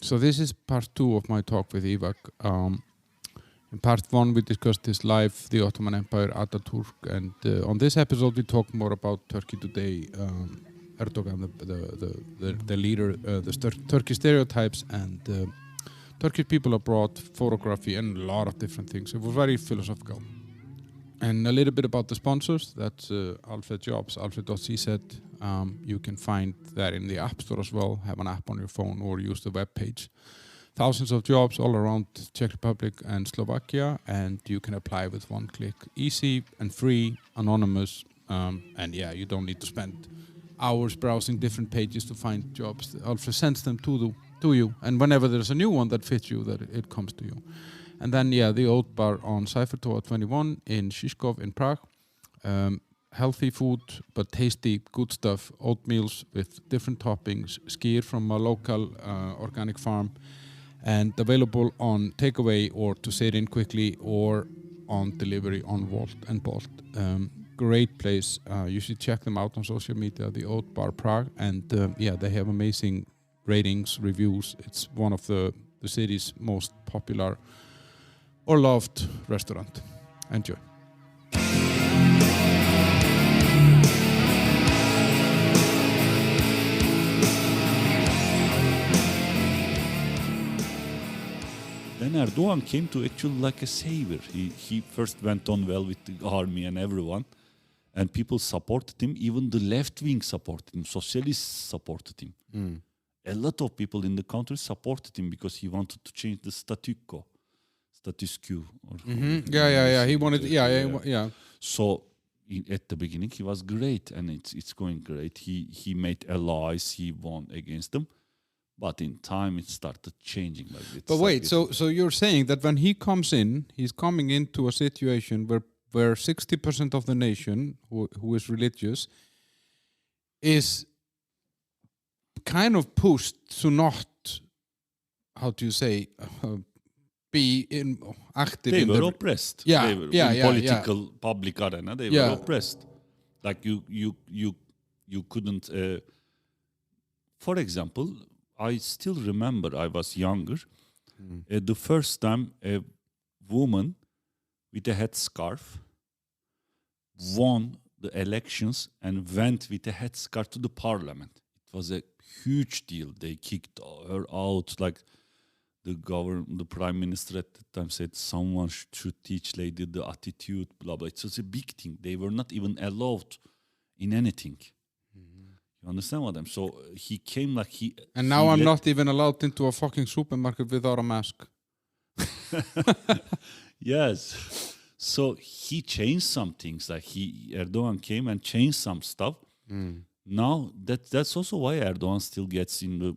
So this is part 2 of my talk with Ivak. In part 1 we discussed his life, the Ottoman Empire, Ataturk, and on this episode we talk more about Turkey today, Erdoğan, the leader, the Turkish stereotypes, and Turkish people abroad, photography, and a lot of different things. It was very philosophical. And a little bit about the sponsors. That's Alfred Jobs, alfred.cz. You can find that in the App Store as well. Have an app on your phone or use the web page. Thousands of jobs all around Czech Republic and Slovakia, and you can apply with one click. Easy and free, anonymous, and yeah, you don't need to spend hours browsing different pages to find jobs. Alfred sends them to you, and whenever there's a new one that fits you, that it comes to you. And then, yeah, the Oat Bar on Cyphertoa 21 in Žižkov in Prague. Healthy food, but tasty, good stuff. Oatmeals with different toppings. Skyr from a local organic farm. And available on takeaway or to sit in quickly or on delivery on Wolt and Bolt. Great place. You should check them out on social media, the Oat Bar Prague. And yeah, they have amazing ratings, reviews. It's one of the city's most popular or loved restaurant. Enjoy. Then Erdoğan came to actually like a savior. He first went on well with the army and everyone, and people supported him. Even the left wing supported him. Socialists supported him. A lot of people in the country supported him because he wanted to change the status quo. Or Yeah. He wanted. Yeah. So at the beginning he was great, and it's going great. He made allies. He won against them, but in time it started changing. But wait, so you're saying that when he comes in, he's coming into a situation where 60% of the nation who is religious is kind of pushed to not, how do you say, be active. They were oppressed. Yeah, they were in political public arena. They were oppressed. Like you couldn't. For example, I still remember I was younger. The first time a woman with a headscarf won the elections and went with a headscarf to the parliament. It was a huge deal. They kicked her out. Like the prime minister at the time said, someone should teach lady the attitude, blah, blah. It was a big thing. They were not even allowed in anything. You understand what I'm saying? So he came like he... And now I'm not even allowed into a fucking supermarket without a mask. Yes. So he changed some things. Like Erdoğan came and changed some stuff. Now that's also why Erdoğan still gets in the...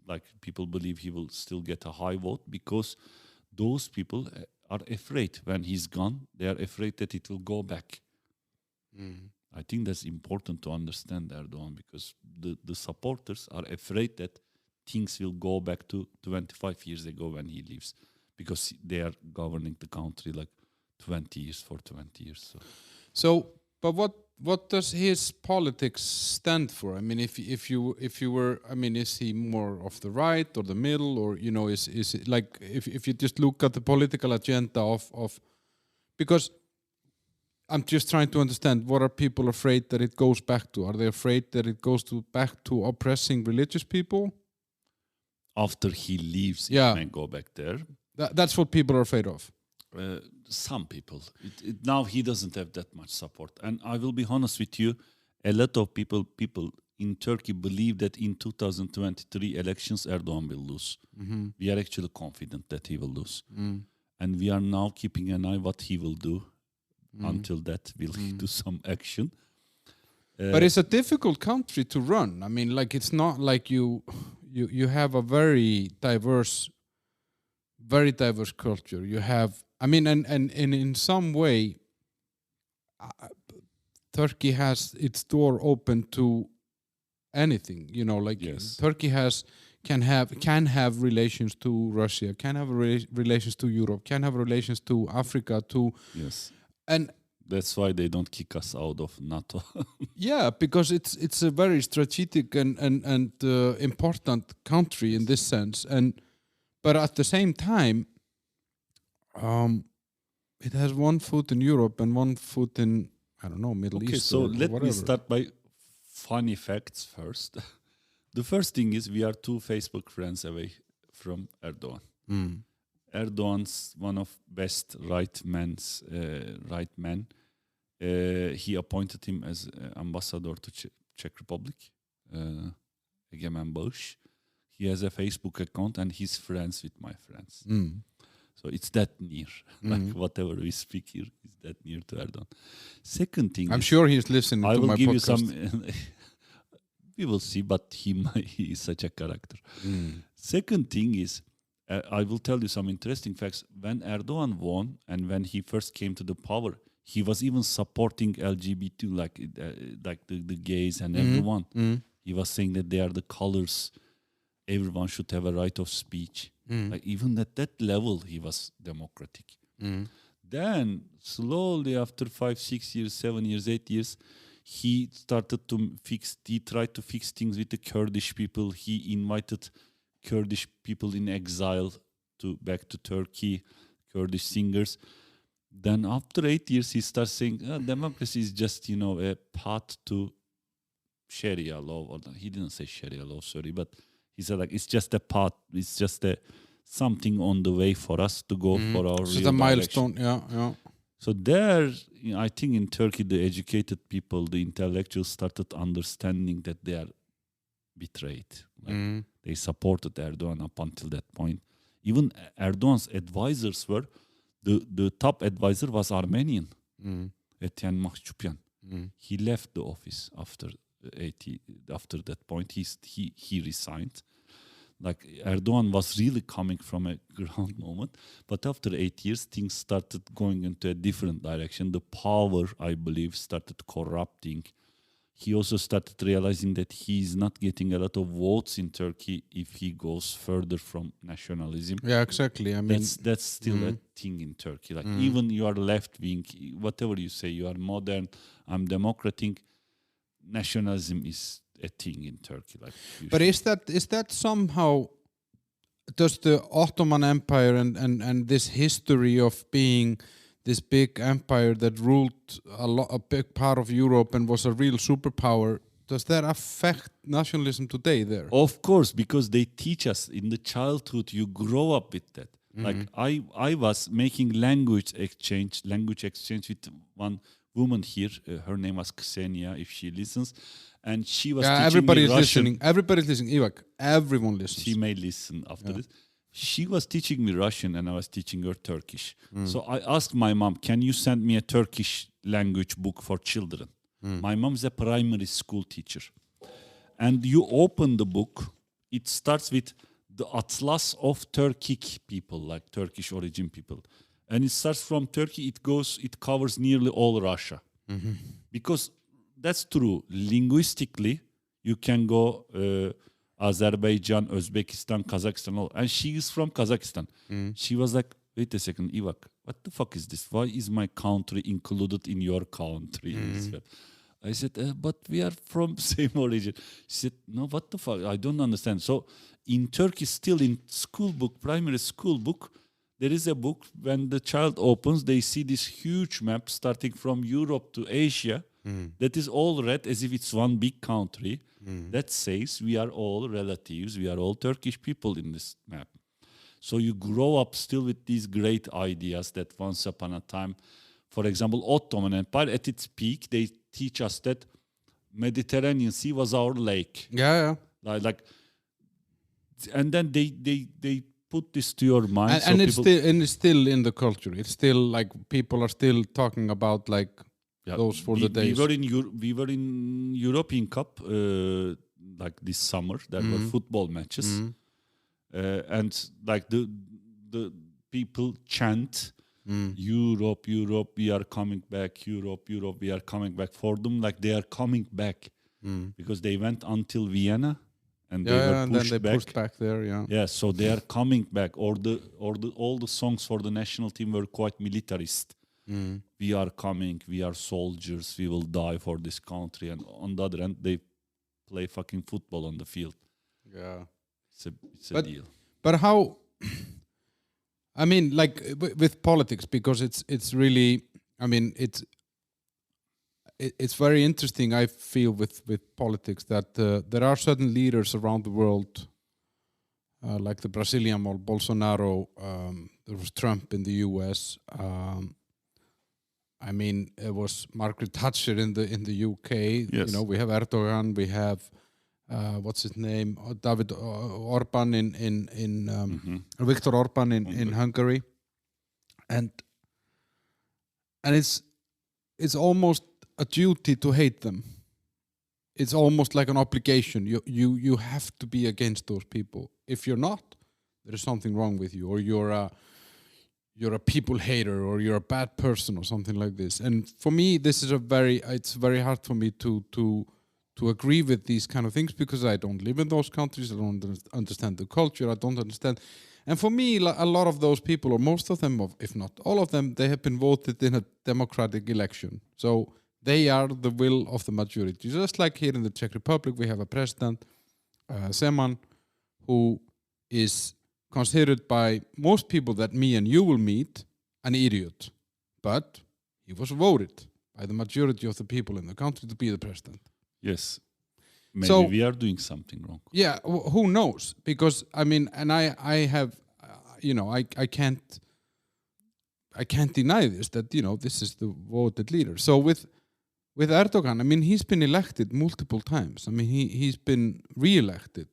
Like people believe he will still get a high vote, because those people are afraid when he's gone. They are afraid that it will go back. I think that's important to understand Erdoğan, because the supporters are afraid that things will go back to 25 years ago when he leaves, because they are governing the country like 20 years. So, but what does his politics stand for? I mean, if you were, I mean, is he more of the right or the middle, or is it like if you just look at the political agenda of because I'm just trying to understand, what are people afraid that it goes back to? Are they afraid that it goes back to oppressing religious people? After he leaves, it may go back there. That's what people are afraid of. Some people. Now he doesn't have that much support. And I will be honest with you, a lot of people in Turkey believe that in 2023 elections, Erdoğan will lose. We are actually confident that he will lose. And we are now keeping an eye what he will do. Until that, we'll do some action. But it's a difficult country to run. I mean, like, it's not like you have a very diverse culture. You have, I mean, and in some way, Turkey has its door open to anything. Yes. Turkey can have relations to Russia, can have relations to Europe, can have relations to Africa, to yes. And That's why they don't kick us out of NATO. Yeah, because it's a very strategic and important country in this sense, but at the same time, it has one foot in Europe and one foot in, I don't know, Middle Okay, East. so or let me whatever. start by funny facts first. The first thing is we are 2 Facebook friends away from Erdoğan. Erdoğan's one of best right men. He appointed him as ambassador to Czech Republic, Egemen Bağış. He has a Facebook account and he's friends with my friends. So it's that near. Like whatever we speak here is that near to Erdoğan. Second thing I'm sure he's listening I to will my give podcast. you some... We will see, but he is such a character. Second thing is, I will tell you some interesting facts. When Erdoğan won and when he first came to the power, he was even supporting LGBT, like the gays and everyone. He was saying that they are the colors. Everyone should have a right of speech. Like even at that level, he was democratic. Then slowly, after 5, 6 years, 7 years, 8 years, he started to he tried to fix things with the Kurdish people. He invited Kurdish people in exile back to Turkey, Kurdish singers. Then after 8 years, he starts saying, democracy is just, a path to Sharia law. Or he didn't say Sharia law, sorry, but he said it's just a path. It's just something on the way for us to go for our It's real a direction. milestone, yeah. So there, I think in Turkey, the educated people, the intellectuals started understanding that they are betrayed. They supported Erdoğan up until that point. Even Erdoğan's advisors were, the top advisor was Armenian, Etienne Mahçupyan. He left the office after that point. He resigned. Like Erdoğan was really coming from a ground moment, but after 8 years, things started going into a different direction. The power, I believe, started corrupting. He also started realizing that he's not getting a lot of votes in Turkey if he goes further from nationalism. Yeah, exactly. I mean, that's still a thing in Turkey. Like even you are left wing, whatever you say, you are modern, I'm democratic. Nationalism is a thing in Turkey. But is that somehow, does the Ottoman Empire and this history of being this big empire that ruled a big part of Europe and was a real superpower, does that affect nationalism today there? Of course, because they teach us in the childhood, you grow up with that. Like I was making language exchange with one woman here. Her name was Ksenia, if she listens. And she was teaching me Russian. Everybody's listening. Ivak, everyone listens. She may listen after this. She was teaching me Russian and I was teaching her Turkish. So I asked my mom, can you send me a Turkish language book for children? My mom is a primary school teacher. And you open the book, it starts with the Atlas of Turkic people, like Turkish origin people. And it starts from Turkey, it covers nearly all Russia. Because that's true. Linguistically, you can go Azerbaijan, Uzbekistan, Kazakhstan, all. And she is from Kazakhstan. She was like, wait a second, Ivak, what the fuck is this? Why is my country included in your country? I said, but we are from same origin. She said, no, what the fuck? I don't understand. So in Turkey, still in school book, primary school book, there is a book, when the child opens, they see this huge map starting from Europe to Asia. That is all red as if it's one big country. That says we are all relatives, we are all Turkish people in this map. So you grow up still with these great ideas that once upon a time, for example, Ottoman Empire, at its peak, they teach us that Mediterranean Sea was our lake. Yeah. And then they put this to your mind. And it's still in the culture. It's still like people are still talking about like those for the days. We were in European Cup like this summer. There were football matches, and like the people chant, Europe, Europe, we are coming back. Europe, Europe, we are coming back. For them, like they are coming back because they went until Vienna. And they were pushed then they back. pushed back there, Yeah, so they are coming back. All the songs for the national team were quite militarist. We are coming, we are soldiers, we will die for this country. And on the other hand, they play fucking football on the field. Yeah. It's a deal. But how, I mean, like with politics, because it's really, I mean, it's very interesting, I feel, with politics, that there are certain leaders around the world, like the Brazilian or Bolsonaro, there was Trump in the US, I mean, it was Margaret Thatcher in the UK. Yes. You know, we have Erdogan, we have what's his name, David Orban in Viktor Orban in Hungary, and it's almost a duty to hate them. It's almost like an obligation. You have to be against those people. If you're not, there is something wrong with you, or you're a people hater, or you're a bad person, or something like this. And for me, this is it's very hard for me to agree with these kind of things, because I don't live in those countries. I don't understand the culture. I don't understand. And for me, a lot of those people, or most of them, if not all of them, they have been voted in a democratic election. So they are the will of the majority. Just like here in the Czech Republic, we have a president, Zeman, who is considered by most people that me and you will meet an idiot. But he was voted by the majority of the people in the country to be the president. Yes. Maybe we are doing something wrong. Yeah, who knows? Because, I mean, and I have, I can't deny this, that, this is the voted leader. So with Erdogan, I mean, he's been elected multiple times. I mean, he's been re-elected.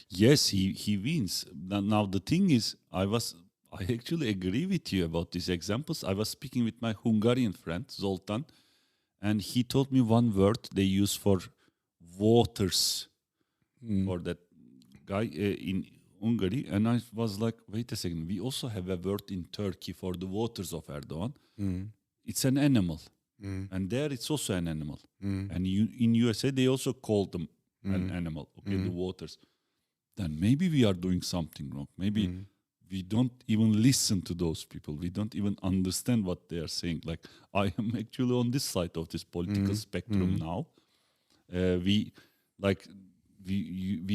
Yes, he wins. Now the thing is, I actually agree with you about these examples. I was speaking with my Hungarian friend, Zoltan, and he told me one word they use for voters for that guy in Hungary. And I was like, wait a second, we also have a word in Turkey for the voters of Erdogan. It's an animal. And there it's also an animal. And in USA, they also call them an animal, okay, the voters. Then maybe we are doing something wrong. Maybe we don't even listen to those people. We don't even understand what they are saying. Like, I am actually on this side of this political spectrum now. We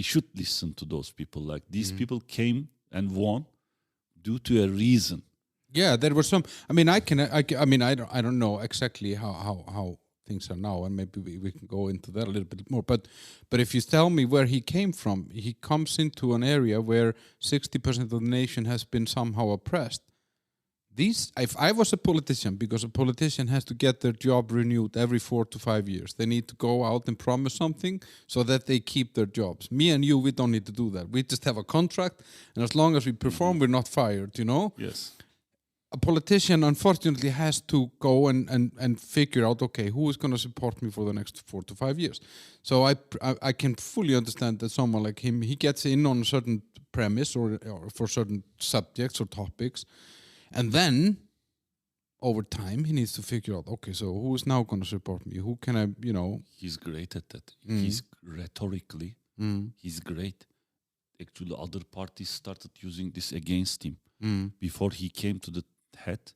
should listen to those people. Like, these people came and won due to a reason. Yeah, there was some. I mean, I don't know exactly how things are now, and maybe we can go into that a little bit more. But if you tell me where he came from, he comes into an area where 60% of the nation has been somehow oppressed. If I was a politician, because a politician has to get their job renewed every 4 to 5 years, they need to go out and promise something so that they keep their jobs. Me and you, we don't need to do that. We just have a contract, and as long as we perform, we're not fired. Yes. A politician, unfortunately, has to go and figure out, okay, who is going to support me for the next 4 to 5 years. So I can fully understand that someone like him, he gets in on a certain premise or for certain subjects or topics, and then over time he needs to figure out, okay, so who is now going to support me? Who can I, He's great at that. He's rhetorically, he's great. Actually, other parties started using this against him. Before he came to the head,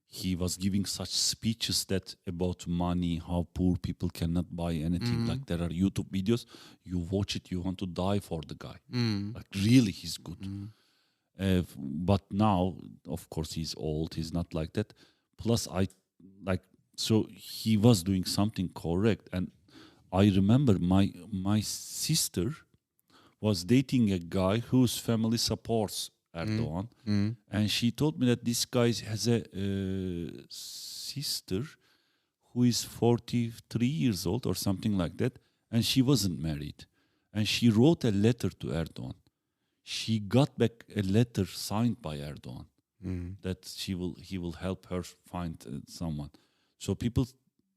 he was giving such speeches that about money, how poor people cannot buy anything. Like, there are YouTube videos, you watch it, you want to die for the guy. Like, really, he's good. But now, of course, he's old, he's not like that. Plus, so he was doing something correct. And I remember my sister was dating a guy whose family supports Erdoğan, and she told me that this guy has a sister who is 43 years old or something like that, and she wasn't married, and she wrote a letter to Erdoğan. She got back a letter signed by Erdoğan that he will help her find someone. So people,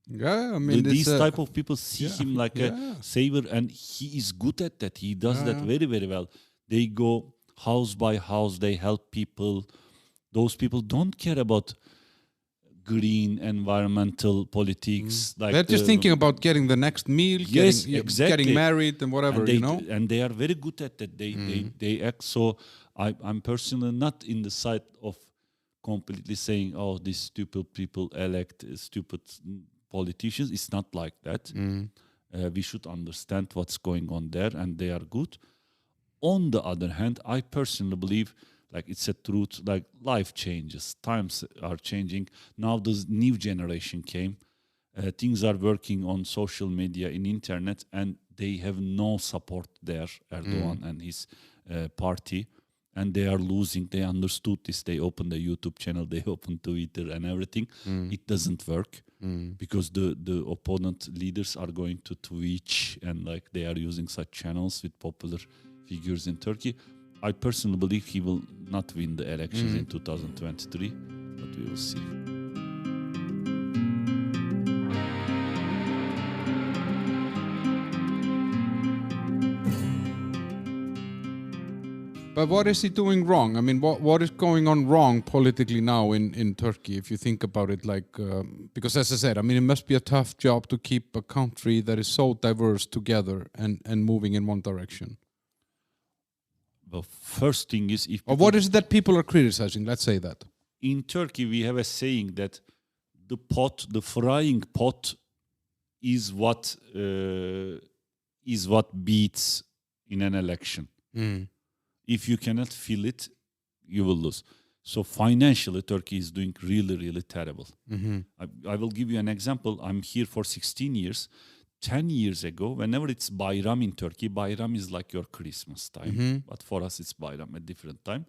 these type of people see him like a savior, and he is good at that. He does that very, very well. They go house by house, they help people. Those people don't care about green environmental politics. Like, they're just thinking about getting the next meal, getting married and whatever, And they are very good at that. They act so. I'm personally not in the side of completely saying, oh, these stupid people elect stupid politicians. It's not like that. We should understand what's going on there, and they are good. On the other hand, I personally believe, like it's a truth, like life changes, times are changing. Now the new generation came. Things are working on social media, in internet, and they have no support there, Erdoğan and his party. And they are losing. They understood this. They opened a YouTube channel. They opened Twitter and everything. It doesn't work because the opponent leaders are going to Twitch, and like they are using such channels with popular figures in Turkey. I personally believe he will not win the elections in 2023, but we will see. But what is he doing wrong? I mean, what is going on wrong politically now in Turkey, if you think about it? Like, because as I said, I mean, it must be a tough job to keep a country that is so diverse together and moving in one direction. The first thing is, or what is it that people are criticizing? Let's say that. In Turkey, we have a saying that the frying pot, is what beats in an election. If you cannot feel it, you will lose. So financially, Turkey is doing really, really terrible. I will give you an example. I'm here for 16 years. 10 years ago, whenever it's Bayram in Turkey, Bayram is like your Christmas time. But for us, it's Bayram, a different time.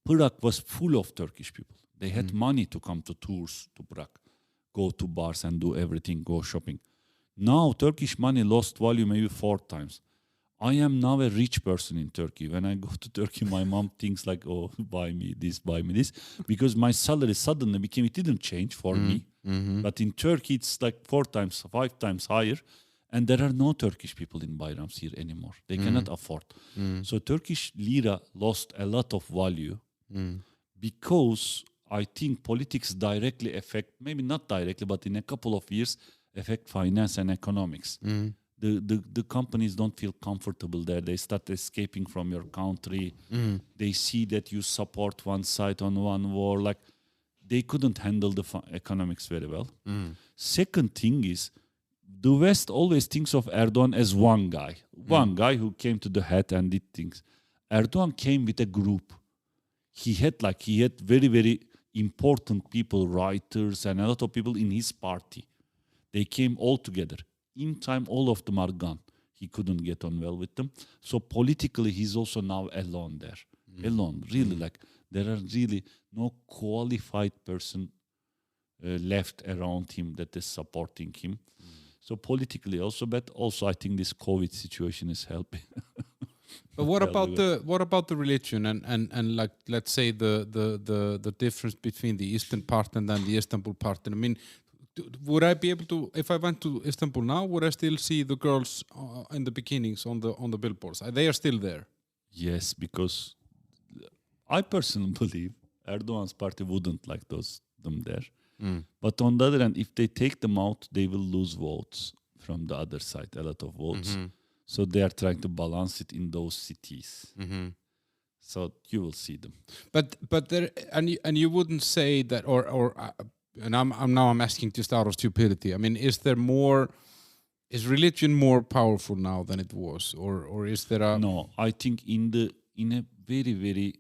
Prague was full of Turkish people. They had money to come to tours to Prague, go to bars and do everything, go shopping. Now, Turkish money lost value maybe 4 times. I am now a rich person in Turkey. When I go to Turkey, my mom thinks like, oh, buy me this, because my salary suddenly became, it didn't change for me. But in Turkey, it's like 4 times, 5 times higher. And there are no Turkish people in Bayrams here anymore. They cannot afford. So Turkish lira lost a lot of value because I think politics directly affect, maybe not directly, but in a couple of years, affect finance and economics. The companies don't feel comfortable there. They start escaping from your country. They see that you support one side on one war. Like, they couldn't handle the economics very well. Second thing is, the West always thinks of Erdoğan as one guy who came to the head and did things. Erdoğan came with a group. He had very, very important people, writers, and a lot of people in his party. They came all together. In time, all of them are gone. He couldn't get on well with them. So politically, he's also now alone there. Alone, really. Like, there are really no qualified person left around him that is supporting him. So politically also, but also I think this COVID situation is helping. But what about the religion and like, let's say the difference between the eastern part and then the Istanbul part? And I mean, would I be able to, if I went to Istanbul now, would I still see the girls in the bikinis on the billboards? They are still there. Yes, because I personally believe Erdoğan's party wouldn't like them there. But on the other hand, if they take them out, they will lose votes from the other side, a lot of votes. So they are trying to balance it in those cities. So you will see them. But there, and you wouldn't say that, and I'm asking just out of stupidity. I mean, is religion more powerful now than it was, or is there a? No, I think in a very, very,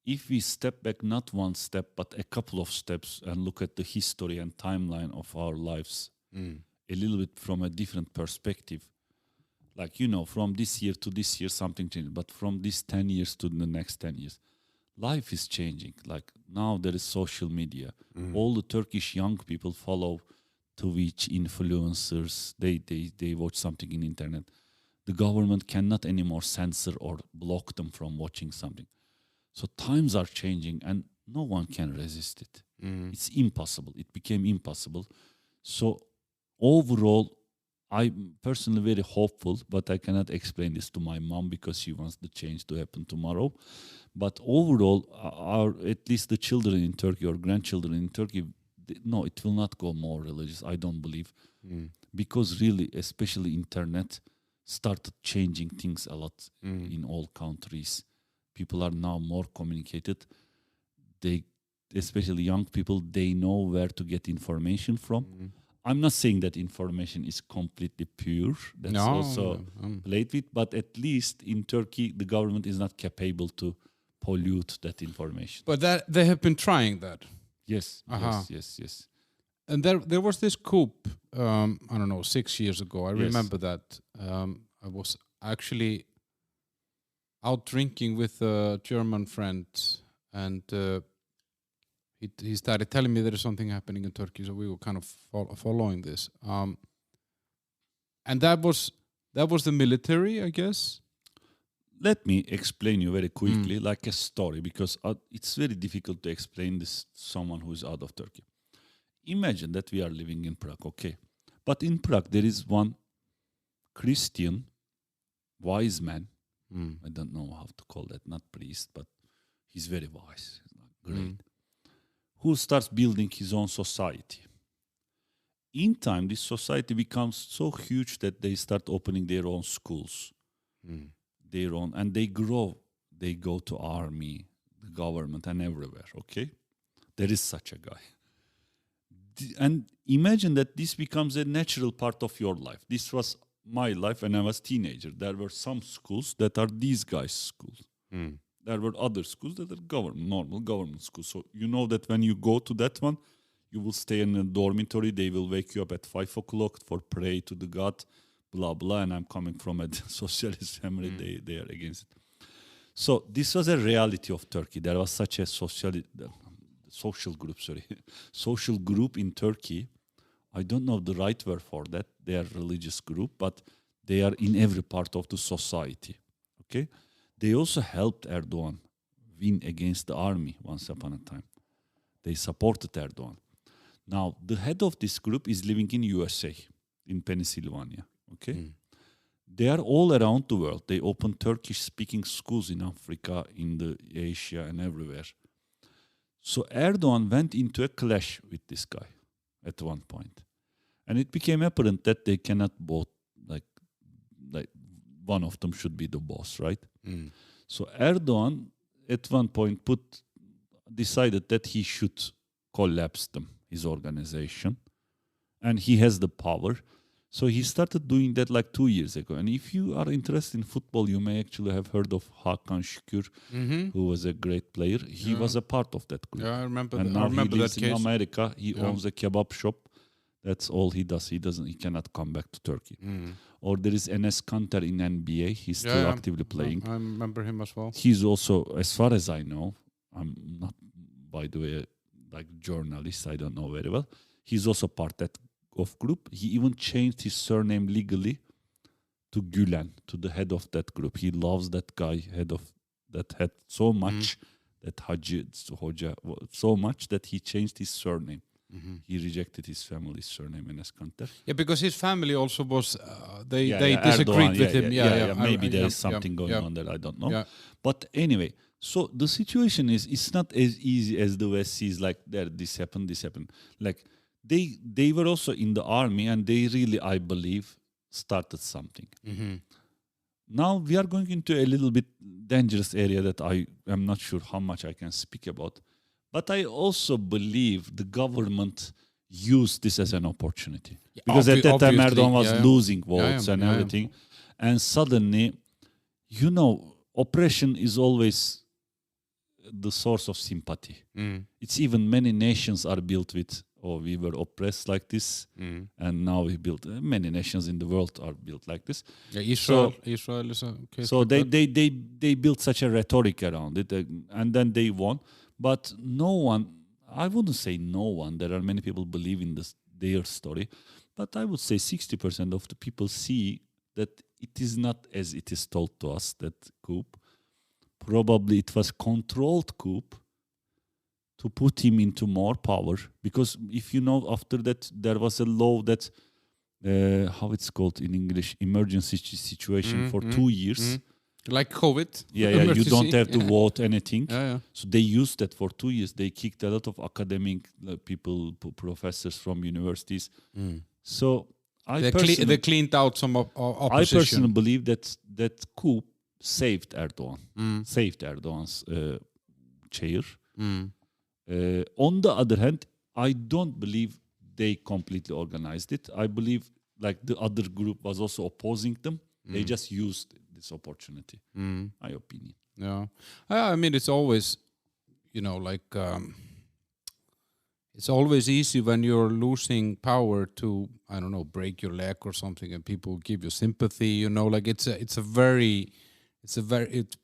if we step back not one step but a couple of steps and look at the history and timeline of our lives a little bit from a different perspective, like, from this year to this year something changed, but from this 10 years to the next 10 years. Life is changing. Like, now there is social media. All the Turkish young people follow Twitch influencers. They watch something in internet. The government cannot anymore censor or block them from watching something. So times are changing and no one can resist it. It's impossible. It became impossible. So overall, I'm personally very hopeful, but I cannot explain this to my mom because she wants the change to happen tomorrow. But overall, at least the children in Turkey or grandchildren in Turkey, no, it will not go more religious, I don't believe. Because really, especially internet, started changing things a lot in all countries. People are now more communicated. They especially young people, they know where to get information from. I'm not saying that information is completely pure. That's also played with. But at least in Turkey, the government is not capable to pollute that information. But that they have been trying that. Yes, yes. And there was this coup, I don't know, 6 years ago. I remember that. I was actually out drinking with a German friend, and he started telling me there is something happening in Turkey, so we were kind of following this. And that was the military, I guess. Let me explain you very quickly, like a story, because it's very difficult to explain this to someone who is out of Turkey. Imagine that we are living in Prague, okay? But in Prague, there is one Christian wise man. I don't know how to call that, not priest, but he's very wise, great, who starts building his own society. In time, this society becomes so huge that they start opening their own schools, their own, and they grow. They go to army, the government, and everywhere, okay? There is such a guy. And imagine that this becomes a natural part of your life. This was my life when I was a teenager. There were some schools that are these guys' schools. There were other schools that are normal government schools. So you know that when you go to that one, you will stay in a dormitory. They will wake you up at 5 o'clock for pray to the God, blah, blah. And I'm coming from a socialist family. They are against it. So this was a reality of Turkey. There was such a social group in Turkey. I don't know the right word for that. They are a religious group, but they are in every part of the society. Okay? They also helped Erdoğan win against the army once upon a time. They supported Erdoğan. Now, the head of this group is living in USA, in Pennsylvania. Okay? They are all around the world. They open Turkish-speaking schools in Africa, in the Asia, and everywhere. So Erdoğan went into a clash with this guy at one point. And it became apparent that they cannot both, like one of them should be the boss, right? So Erdoğan at one point decided that he should collapse them, his organization. And he has the power. So he started doing that like 2 years ago. And if you are interested in football, you may actually have heard of Hakan Şükür, who was a great player. He was a part of that group. Yeah, I remember and that. now I remember he lives that in case. America. He owns a kebab shop. That's all he does. He cannot come back to Turkey. Or there is Enes Kanter in NBA. He's still actively playing. I remember him as well. He's also, as far as I know, I'm not, by the way, like journalist. I don't know very well. He's also part of group. He even changed his surname legally to Gülen, to the head of that group. He loves that guy, head of that head so much, that Hoca, so much that he changed his surname. He rejected his family's surname, Enes Kanter. Yeah, because his family also was, they disagreed Erdoğan, with him. Maybe there is something going on there, I don't know. Yeah. But anyway, so the situation is, it's not as easy as the West sees, like, this happened. Like, they were also in the army, and they really, I believe, started something. Now we are going into a little bit dangerous area that I am not sure how much I can speak about. But I also believe the government used this as an opportunity. Because at that time Erdoğan was losing votes and everything. And suddenly, oppression is always the source of sympathy. It's even many nations are built with, we were oppressed like this, and now we built, many nations in the world are built like this. Yeah, Israel is a case. So they built such a rhetoric around it, and then they won. But no one, I wouldn't say no one, there are many people believe in their story, but I would say 60% of the people see that it is not as it is told to us, that coup. Probably it was controlled coup to put him into more power. Because if you know, after that, there was a law that, how it's called in English, emergency situation for 2 years. Like COVID. You don't have to vote anything. Yeah. So they used that for 2 years. They kicked a lot of academic people, professors from universities. So they cleaned out some opposition. I personally believe that coup saved Erdoğan, saved Erdoğan's chair. On the other hand, I don't believe they completely organized it. I believe like the other group was also opposing them. They just used this opportunity. My opinion. Yeah. I mean, it's always, like it's always easy when you're losing power to, I don't know, break your leg or something, and people give you sympathy. Like it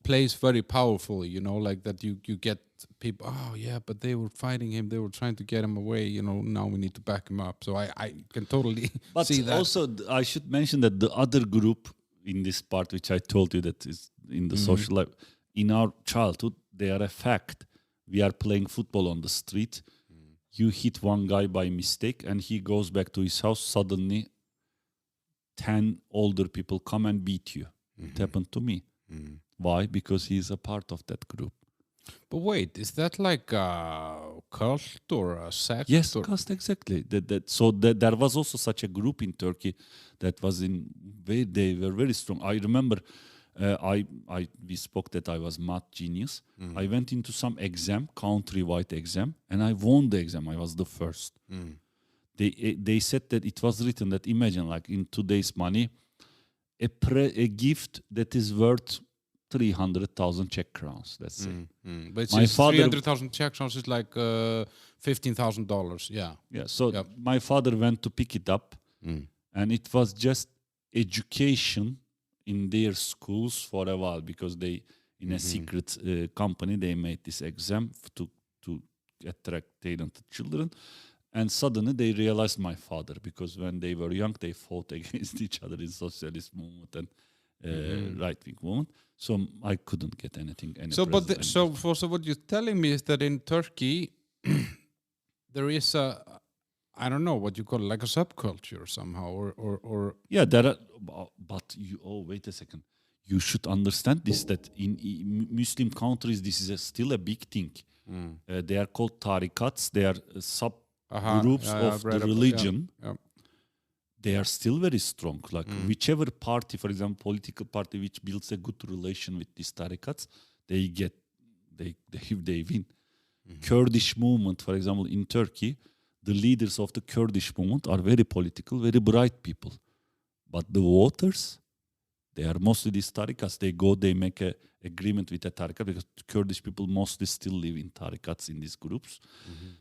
plays very powerfully. Like that you get people. Oh yeah, but they were fighting him. They were trying to get him away. Now we need to back him up. So I can totally But see that. also, I should mention that the other group in this part, which I told you that is in the social life, in our childhood, they are a fact. We are playing football on the street. You hit one guy by mistake and he goes back to his house. Suddenly, 10 older people come and beat you. It happened to me. Why? Because he's a part of that group. But wait, is that like a cult or a sect? Yes, or? cult, exactly. So there was also such a group in Turkey that was they were very strong. I remember we spoke that I was math genius. I went into some exam, country-wide exam, and I won the exam. I was the first. They said that it was written that, imagine, like in today's money, a gift that is worth 300,000 Czech crowns, let's say. But My father, 300,000 Czech crowns is like $15,000. Yeah. Yeah. So my father went to pick it up, and it was just education in their schools for a while, because they, in a secret company, they made this exam to attract talented children. And suddenly they realized my father, because when they were young, they fought against each other in socialist movement and right-wing movement. So I couldn't get anything. So what you're telling me is that in Turkey, there is I don't know what you call it, like a subculture somehow, or yeah, there are. But wait a second. You should understand this, that in Muslim countries, this is still a big thing. They are called tarikats. They are subgroups of the religion. They are still very strong. Like whichever party, for example, political party which builds a good relation with these tarikats, they win. Kurdish movement, for example, in Turkey, the leaders of the Kurdish movement are very political, very bright people. But the voters, they are mostly these tarikats. They make an agreement with a tarikat, because Kurdish people mostly still live in tarikats, in these groups.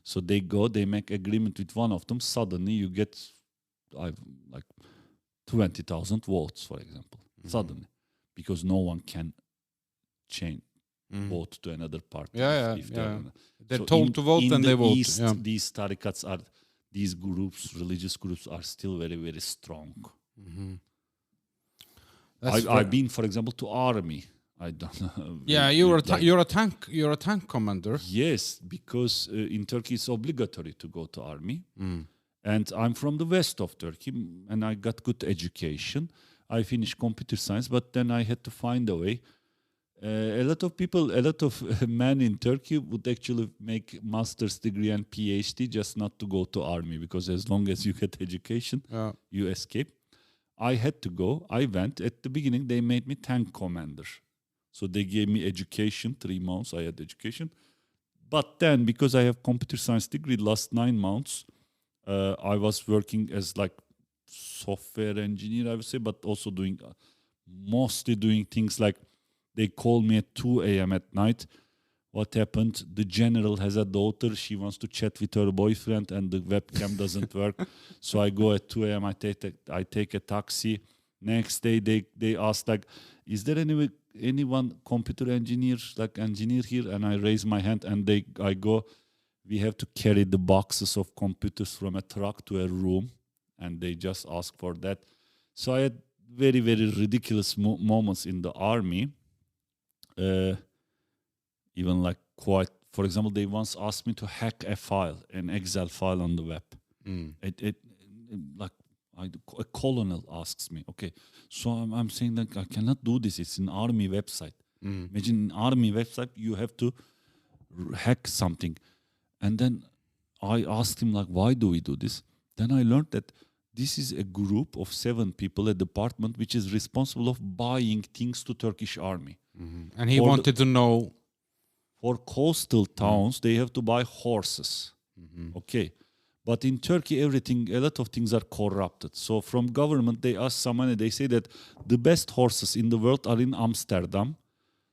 So they make agreement with one of them. Suddenly you get like 20,000 votes, for example, suddenly, because no one can change vote to another party. If they're told to vote, and they vote. East, these tarikats these groups, religious groups, are still very, very strong. I've been, for example, to army. I don't know. Yeah, you're a tank commander. Yes, because in Turkey it's obligatory to go to army. And I'm from the west of Turkey, and I got good education. I finished computer science, but then I had to find a way. A lot of men in Turkey would actually make master's degree and PhD just not to go to army, because as long as you get education, you escape. I had to go. I went. At the beginning, they made me tank commander. So they gave me education, 3 months I had education. But then, because I have computer science degree, last 9 months, I was working as like software engineer, I would say, but also mostly doing things like, they call me at 2 a.m. at night. What happened? The general has a daughter. She wants to chat with her boyfriend, and the webcam doesn't work. So I go at 2 a.m. I take a taxi. Next day, they ask, like, is there anyone computer engineer here? And I raise my hand, and I go, we have to carry the boxes of computers from a truck to a room, and they just ask for that. So I had very, very ridiculous moments in the army. Even like quite, for example, they once asked me to hack an Excel file on the web. A colonel asks me, okay, so I'm saying that I cannot do this. It's an army website. Imagine an army website, you have to hack something. And then I asked him, like, why do we do this? Then I learned that this is a group of 7 people, a department which is responsible of buying things to Turkish army. And he wanted to know for coastal towns, they have to buy horses. Okay. But in Turkey, a lot of things are corrupted. So from government, they ask some money. They say that the best horses in the world are in Amsterdam.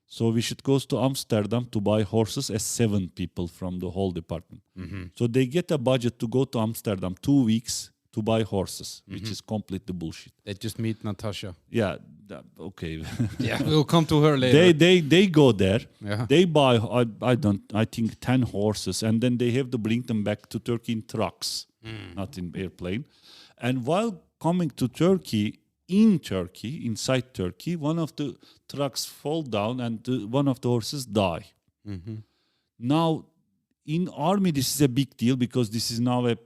So we should go to Amsterdam to buy horses as 7 people from the whole department. So they get a budget to go to Amsterdam 2 weeks to buy horses, which is completely bullshit. They just meet Natasha. Yeah, okay. Yeah, we'll come to her later. They go there. Yeah. They buy I think 10 horses, and then they have to bring them back to Turkey in trucks, not in airplane. And while coming to Turkey, inside Turkey, one of the trucks fall down and one of the horses die. Now, in army, this is a big deal because this is now a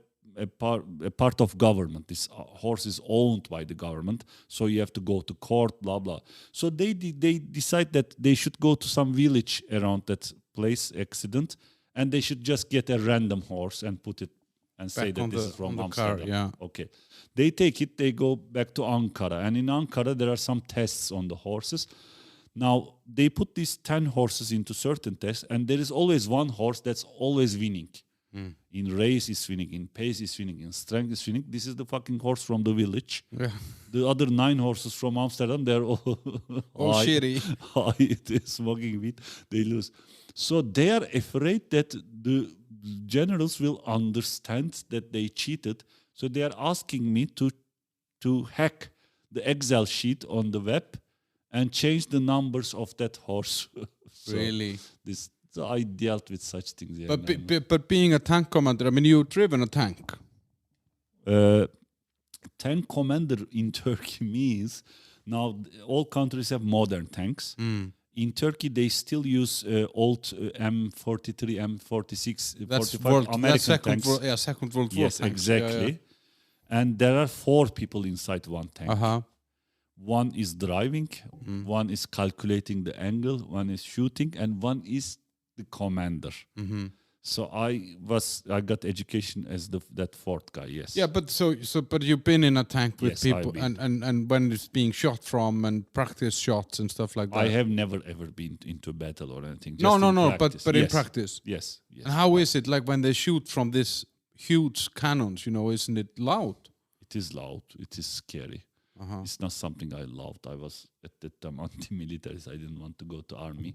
part of government. This horse is owned by the government, so you have to go to court, blah, blah. So they decide that they should go to some village around that place, accident, and they should just get a random horse and put it and say that this is from Amsterdam. Car, yeah. Okay. They take it, they go back to Ankara. And in Ankara, there are some tests on the horses. Now, they put these 10 horses into certain tests, and there is always one horse that's always winning. In race is winning, in pace is winning, in strength is winning. This is the fucking horse from the village. Yeah. The other 9 horses from Amsterdam, they're all shitty. Smoking weed, they lose. So they are afraid that the generals will understand that they cheated. So they are asking me to hack the Excel sheet on the web and change the numbers of that horse. Really? So I dealt with such things. Yeah, but being a tank commander, I mean, you've driven a tank. Tank commander in Turkey means now all countries have modern tanks. In Turkey, they still use old M43, M46, That's 45 American tanks. Second World War Yes, tanks. exactly. Yeah. And there are 4 people inside one tank. Uh-huh. One is driving, one is calculating the angle, one is shooting, and one is the commander. So I got education as that 4th guy. Yes. Yeah, but but you've been in a tank with Yes, people, I've been. and when it's being shot from and practice shots and stuff like that. I have never ever been into battle or anything. No, practice. but in practice. Yes. And how is it like when they shoot from this huge cannons? Isn't it loud? It is loud. It is scary. It's not something I loved. I was at that time anti-military. So I didn't want to go to army,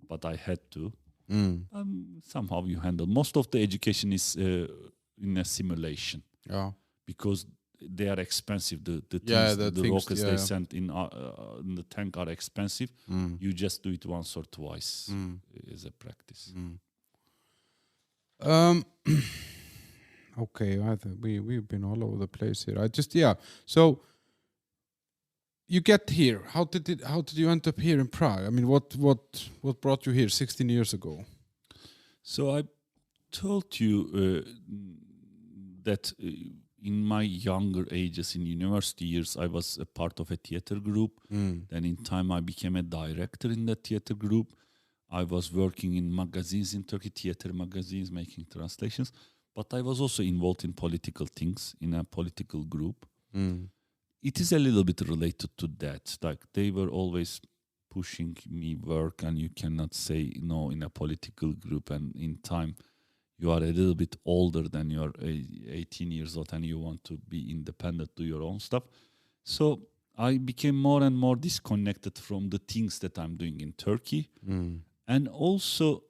but I had to. Somehow you handle. Most of the education is in a simulation. Yeah. Because they are expensive. The rockets they sent in the tank are expensive. You just do it once or twice as a practice. Okay, I think we've been all over the place here. So you get here. How did you end up here in Prague? I mean, what brought you here 16 years ago? So I told you that in my younger ages, in university years, I was a part of a theater group. Then in time, I became a director in that theater group. I was working in magazines in Turkey, theater magazines, making translations. But I was also involved in political things in a political group. It is a little bit related to that. Like they were always pushing me work, and you cannot say no in a political group. And in time, you are a little bit older than you're 18 years old, and you want to be independent, do your own stuff. So I became more and more disconnected from the things that I'm doing in Turkey. And also,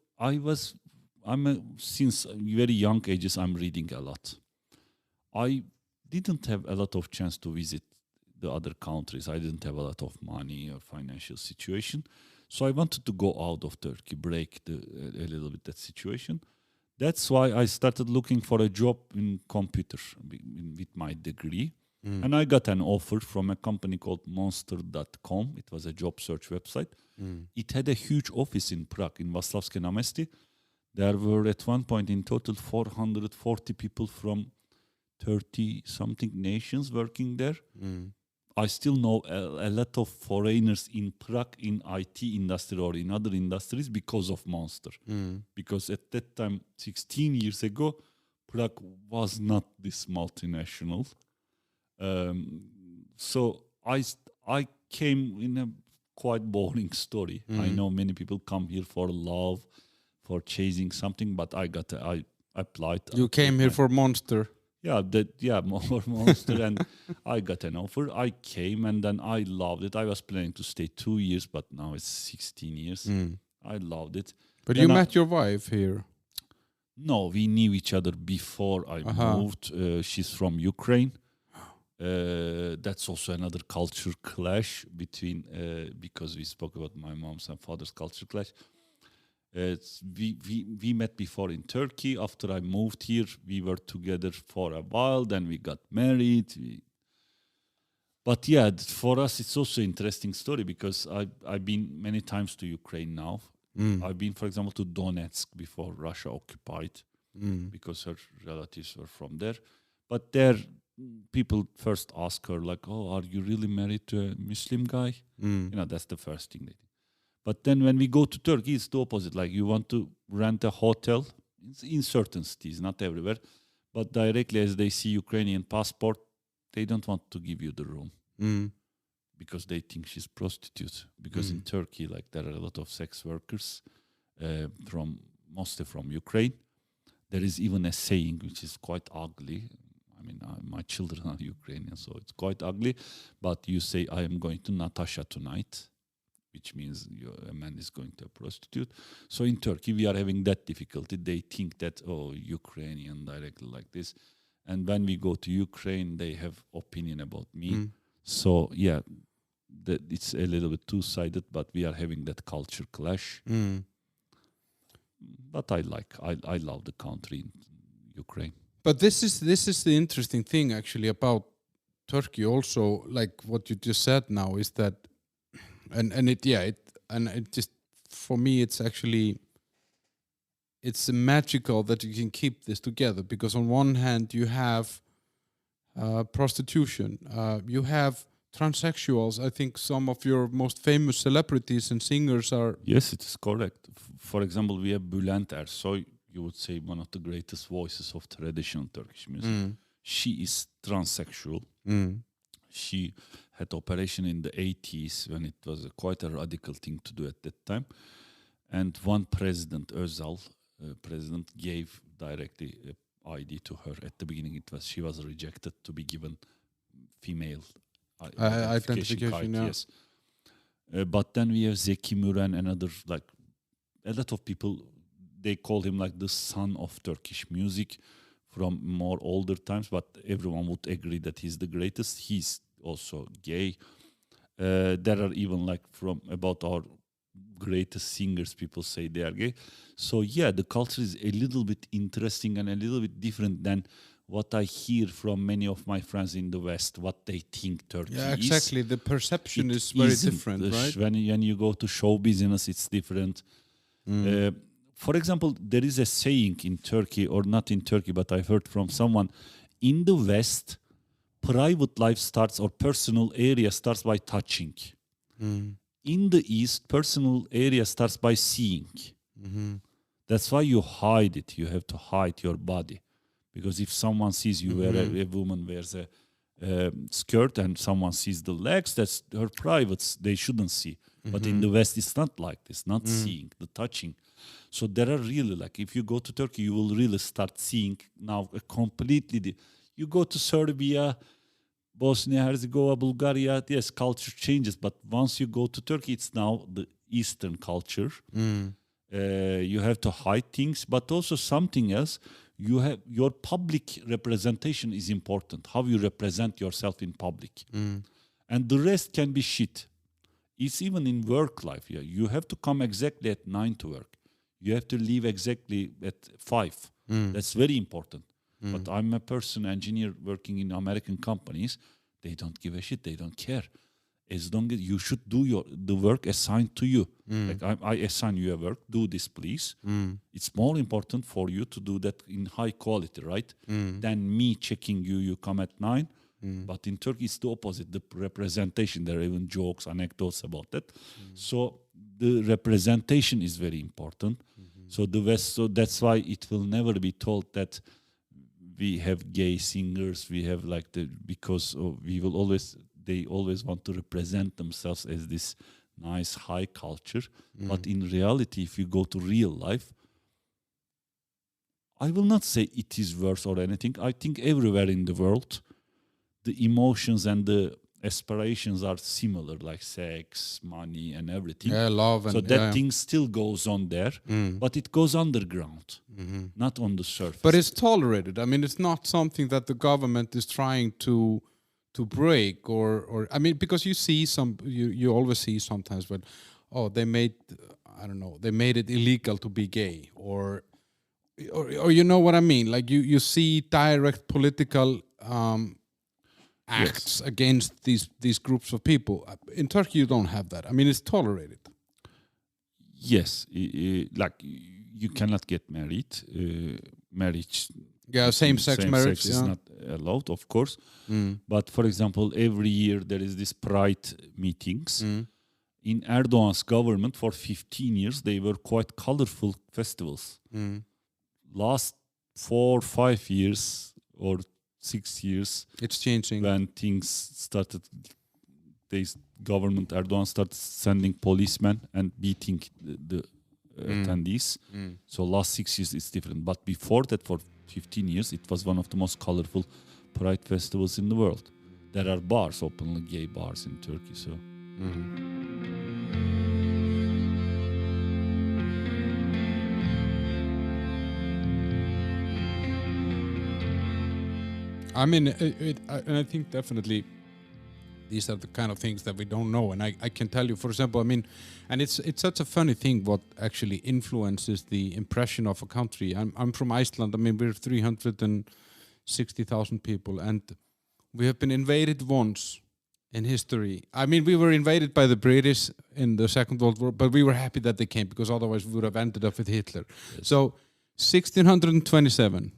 since very young ages, I'm reading a lot. I didn't have a lot of chance to visit the other countries. I didn't have a lot of money or financial situation. So I wanted to go out of Turkey, break a little bit that situation. That's why I started looking for a job in computer with my degree. And I got an offer from a company called Monster.com. It was a job search website. It had a huge office in Prague, in Václavské náměstí. There were at one point in total 440 people from 30-something nations working there. I still know a lot of foreigners in Prague in IT industry or in other industries because of Monster. Because at that time, 16 years ago, Prague was not this multinational. So I came in a quite boring story. I know many people come here for love, for chasing something, but I applied. You came here for Monster. More Monster, and I got an offer. I came, and then I loved it. I was planning to stay 2 years, but now it's 16 years. I loved it. But Then you met your wife here. No, we knew each other before I moved. She's from Ukraine. That's also another culture clash between, because we spoke about my mom's and father's culture clash. We met before in Turkey. After I moved here, we were together for a while. Then we got married. But yeah, for us, it's also an interesting story because I've been many times to Ukraine now. I've been, for example, to Donetsk before Russia occupied because her relatives were from there. But there, people first ask her, like, oh, are you really married to a Muslim guy? That's the first thing they do. But then when we go to Turkey, it's the opposite. Like, you want to rent a hotel in certain cities, not everywhere. But directly as they see Ukrainian passport, they don't want to give you the room because they think she's prostitute. Because in Turkey, like, there are a lot of sex workers mostly from Ukraine. There is even a saying which is quite ugly. I mean, my children are Ukrainian, so it's quite ugly. But you say, I am going to Natasha tonight, which means a man is going to a prostitute. So in Turkey, we are having that difficulty. They think that, oh, Ukrainian directly like this. And when we go to Ukraine, they have opinion about me. So, yeah, it's a little bit two-sided, but we are having that culture clash. But I love the country in Ukraine. But this is the interesting thing actually about Turkey also, like what you just said now is that, and it just, for me, it's actually, it's magical that you can keep this together because on one hand you have prostitution, you have transsexuals. I think some of your most famous celebrities and singers are... Yes, it is correct. For example, we have Bülent Ersoy, you would say one of the greatest voices of traditional Turkish music. She is transsexual. She had operation in the 80s when it was quite a radical thing to do at that time. And one president, Özal, president, gave directly ID to her. At the beginning, she was rejected to be given female identification card. Yeah. Yes. But then we have Zeki Müren and other, like, a lot of people, they call him like the son of Turkish music from more older times, but everyone would agree that he's the greatest. He's also gay. There are even like about our greatest singers, people say they are gay. So yeah, the culture is a little bit interesting and a little bit different than what I hear from many of my friends in the West, what they think Turkey is. Yeah, exactly. The perception is very different, right? When you go to show business, it's different. For example, there is a saying in Turkey, or not in Turkey, but I've heard from someone, in the West, private life starts, or personal area starts by touching. In the East, personal area starts by seeing. That's why you hide it. You have to hide your body. Because if someone sees you, a woman wears a skirt and someone sees the legs, that's her privates, they shouldn't see. But in the West, it's not like this, not seeing, the touching. So there are really, like, if you go to Turkey, you will really start seeing now a completely... You go to Serbia, Bosnia, Herzegovina, Bulgaria, yes, culture changes. But once you go to Turkey, it's now the Eastern culture. You have to hide things, but also something else. You have your public representation is important. How you represent yourself in public. And the rest can be shit. It's even in work life. Yeah, you have to come exactly at 9 to work. You have to leave exactly at 5. That's very important. But I'm a engineer working in American companies. They don't give a shit. They don't care. As long as you should do the work assigned to you. Like I assign you a work, do this please. It's more important for you to do that in high quality, right? Than me checking you come at 9. But in Turkey, it's the opposite. The representation, there are even jokes, anecdotes about that. So the representation is very important. So the West, so that's why it will never be told that we have gay singers, we have like because we will always, they always want to represent themselves as this nice high culture. But in reality, if you go to real life, I will not say it is worse or anything. I think everywhere in the world, the emotions and the aspirations are similar, like sex, money, and everything. Yeah, love. So And that thing still goes on there, but it goes underground, not on the surface. But it's tolerated. I mean, it's not something that the government is trying to break or I mean, because you always see sometimes when, oh, they made it illegal to be gay or you know what I mean? Like you see direct political acts against these groups of people. In Turkey, you don't have that. I mean, it's tolerated. Yes, like you cannot get married. Marriage. Yeah, same-sex marriage Sex is not allowed, of course. But for example, every year there is this Pride meetings. In Erdoğan's government, for 15 years, they were quite colorful festivals. Last 4, 5 years or 6 years, it's changing. When things started, government Erdoğan started sending policemen and beating the attendees. So last 6 years it's different. But before that, for 15 years, it was one of the most colorful Pride festivals in the world. There are bars, openly gay bars in Turkey. So. I mean, and I think definitely these are the kind of things that we don't know. And I can tell you, for example, I mean, and it's such a funny thing what actually influences the impression of a country. I'm from Iceland. I mean, we're 360,000 people, and we have been invaded once in history. I mean, we were invaded by the British in the Second World War, but we were happy that they came because otherwise we would have ended up with Hitler. Yes. So, 1627,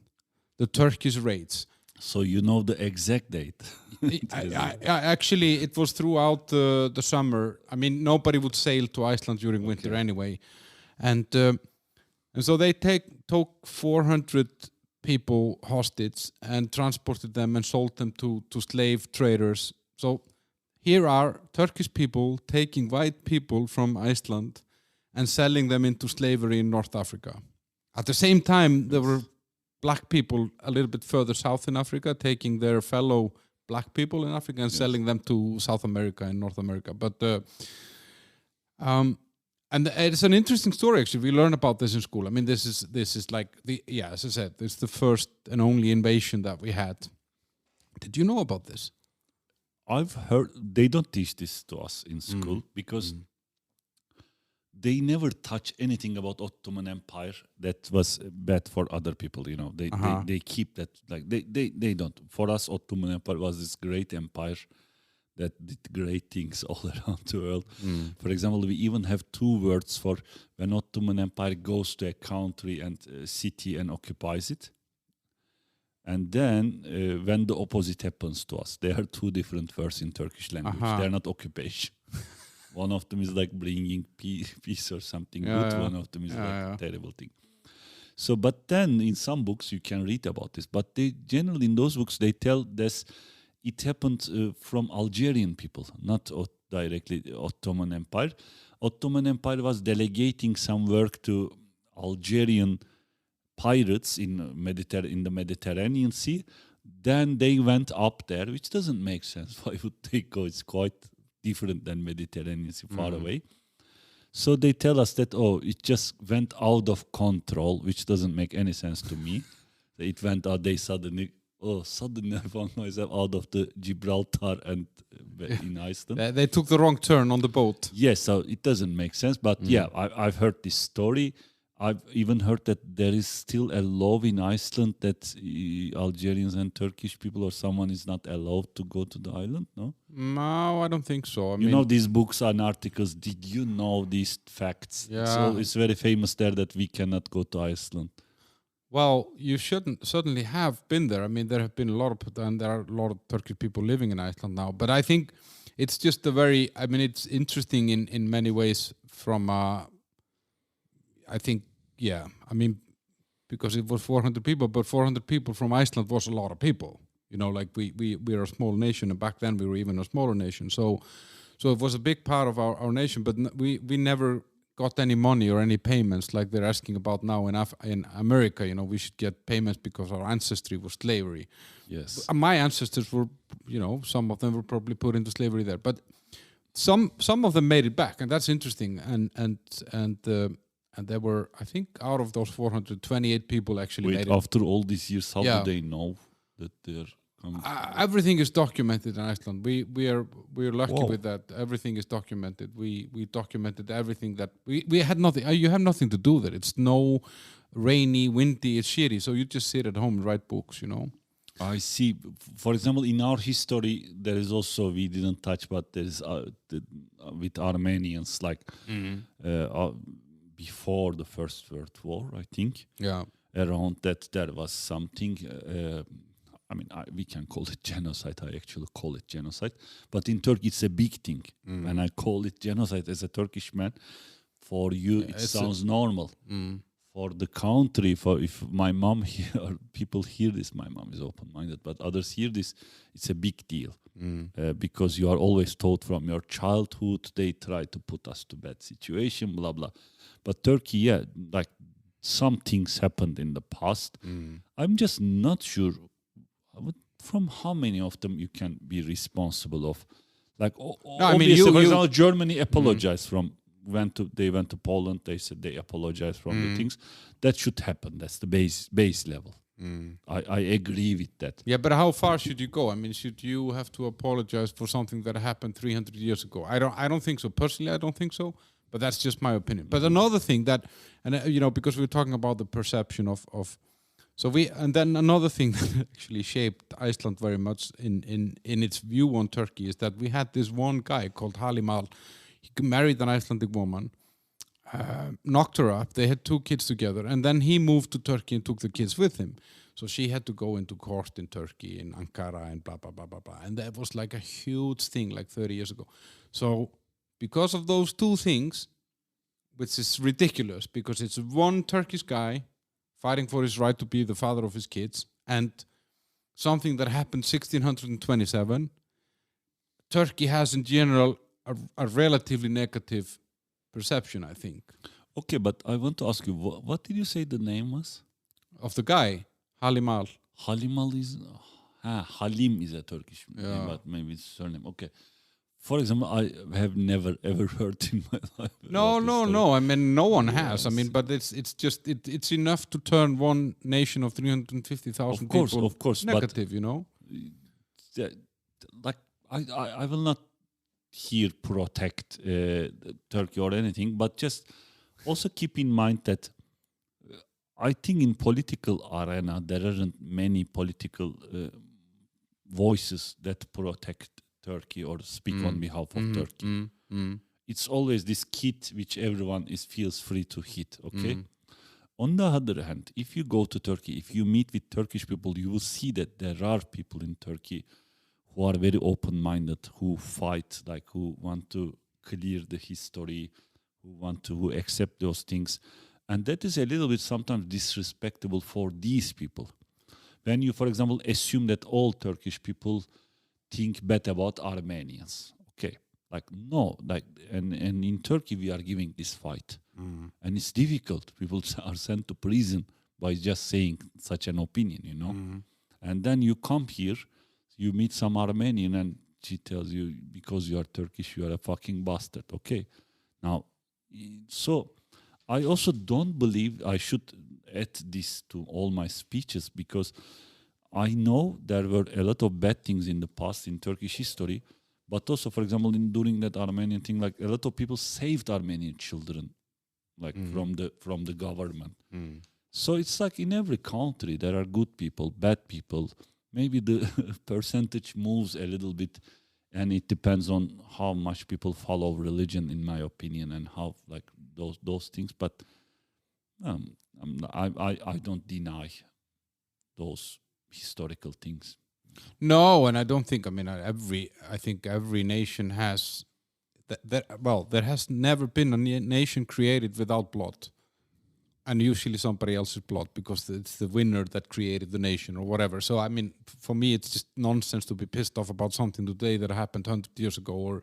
the Turkish raids. So you know the exact date. Actually, it was throughout the summer. I mean, nobody would sail to Iceland during winter anyway, and so they took 400 people hostage and transported them and sold them to slave traders. So here are Turkish people taking white people from Iceland and selling them into slavery in North Africa. At the same time, there were black people a little bit further south in Africa taking their fellow black people in Africa and selling them to South America and North America. But and it's an interesting story actually. We learn about this in school. I mean, this is like as I said, it's the first and only invasion that we had. Did you know about this? I've heard they don't teach this to us in school because they never touch anything about Ottoman Empire that was bad for other people. You know, they keep that like they don't. For us, Ottoman Empire was this great empire that did great things all around the world. For example, we even have 2 words for when Ottoman Empire goes to a country and city and occupies it. And then when the opposite happens to us, there are 2 different words in Turkish language. They're not occupation. One of them is like bringing peace or something good. One of them is like a terrible thing. So, but then in some books you can read about this. But they generally in those books they tell this. It happened from Algerian people, not directly Ottoman Empire. Ottoman Empire was delegating some work to Algerian pirates in the Mediterranean Sea. Then they went up there, which doesn't make sense. Why would they go? It's quite different than Mediterranean Sea, far away. So they tell us that, it just went out of control, which doesn't make any sense to me. It went out, they suddenly I found myself out of the Gibraltar and in Iceland. They took the wrong turn on the boat. Yes, so it doesn't make sense. But I've heard this story. I've even heard that there is still a law in Iceland that Algerians and Turkish people or someone is not allowed to go to the island, no? No, I don't think so. I mean, know these books and articles. Did you know these facts? Yeah. So it's very famous there that we cannot go to Iceland. Well, you certainly have been there. I mean, there have been and there are a lot of Turkish people living in Iceland now. But I think it's just it's interesting in many ways from, because it was 400 people, but 400 people from Iceland was a lot of people. You know, like we're a small nation, and back then we were even a smaller nation. So it was a big part of our nation, but we never got any money or any payments like they're asking about now in America. You know, we should get payments because our ancestry was slavery. Yes. My ancestors were, you know, some of them were probably put into slavery there, but some of them made it back, and that's interesting. And there were, I think, out of those 428 people actually made it. After all these years, how do they know that they're everything is documented in Iceland. We are lucky with that. Everything is documented. We documented everything that we had nothing. You have nothing to do with it. It's snow, rainy, windy. It's shitty. So you just sit at home and write books. You know. I see. For example, in our history, there is also, we didn't touch, but there is with Armenians, like before the First World War, I think. Yeah. Around that, there was something. I mean, we can call it genocide. I actually call it genocide. But in Turkey, it's a big thing. When I call it genocide as a Turkish man, for you, it sounds normal. For the country, if my mom or people hear this, my mom is open-minded, but others hear this, it's a big deal. Because you are always taught from your childhood, they try to put us to bad situation, blah, blah. But Turkey, like some things happened in the past. I'm just not sure from how many of them you can be responsible of. Like, obviously, for example, Germany apologized they went to Poland, they said they apologized from the things. That should happen. That's the base level. I agree with that. Yeah, but how far should you go? I mean, should you have to apologize for something that happened 300 years ago? I don't think so. Personally, I don't think so. But that's just my opinion. But another thing that, and you know, because we were talking about the perception of and then another thing that actually shaped Iceland very much in its view on Turkey is that we had this one guy called Halimal. He married an Icelandic woman, knocked her up. They had 2 kids together, and then he moved to Turkey and took the kids with him. So she had to go into court in Turkey, in Ankara, and blah, blah, blah, blah, blah. And that was like a huge thing like 30 years ago. So because of those 2 things, which is ridiculous, because it's one Turkish guy fighting for his right to be the father of his kids, and something that happened 1627, Turkey has in general a relatively negative perception, I think. Okay, but I want to ask you, what did you say the name was? Of the guy, Halimal. Halimal is... Halim is a Turkish name, but maybe it's surname. Okay. For example, I have never ever heard in my life. No. I mean, no one has. I mean, but it's just it's enough to turn one nation of 350,000 people of course, negative. You know, like I will not here protect Turkey or anything, but just also keep in mind that I think in political arena there aren't many political voices that protect Turkey or speak on behalf of Turkey. It's always this kid which everyone feels free to hit, okay? On the other hand, if you go to Turkey, if you meet with Turkish people, you will see that there are people in Turkey who are very open-minded, who fight, like who want to clear the history, who accept those things. And that is a little bit sometimes disrespectful for these people. When you, for example, assume that all Turkish people think bad about Armenians. Okay. Like, no. Like, and in Turkey, we are giving this fight. And it's difficult. People are sent to prison by just saying such an opinion, you know. And then you come here, you meet some Armenian, and she tells you, because you are Turkish, you are a fucking bastard. Okay. Now, so I also don't believe I should add this to all my speeches, because I know there were a lot of bad things in the past in Turkish history, but also, for example, during that Armenian thing, like a lot of people saved Armenian children, like from the government. So it's like in every country there are good people, bad people. Maybe the percentage moves a little bit, and it depends on how much people follow religion, in my opinion, and how like those things. But I don't deny those historical things. No, and I don't think. I mean, I think every nation has there has never been a nation created without blood, and usually somebody else's blood, because it's the winner that created the nation or whatever. So I mean, for me, it's just nonsense to be pissed off about something today that happened 100 years ago, or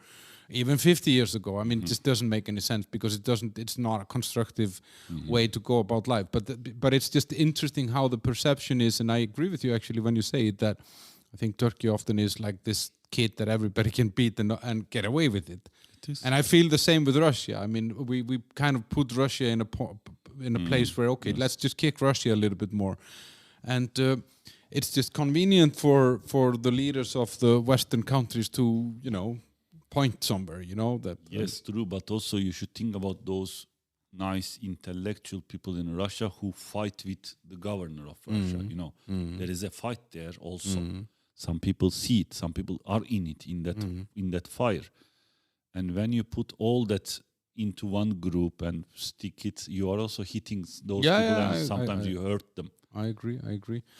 even 50 years ago. I mean, it just doesn't make any sense because it's not a constructive way to go about life. But it's just interesting how the perception is, and I agree with you actually when you say it, that I think Turkey often is like this kid that everybody can beat and get away with it. And I feel the same with Russia. I mean, we kind of put Russia in a place where, okay, let's just kick Russia a little bit more. And it's just convenient for the leaders of the Western countries to, point somewhere, that. Yes, true. But also you should think about those nice intellectual people in Russia who fight with the governor of Russia. There is a fight there also. Some people see it. Some people are in it, in that fire. And when you put all that into one group and stick it, you are also hitting those people, and sometimes you hurt them. I agree.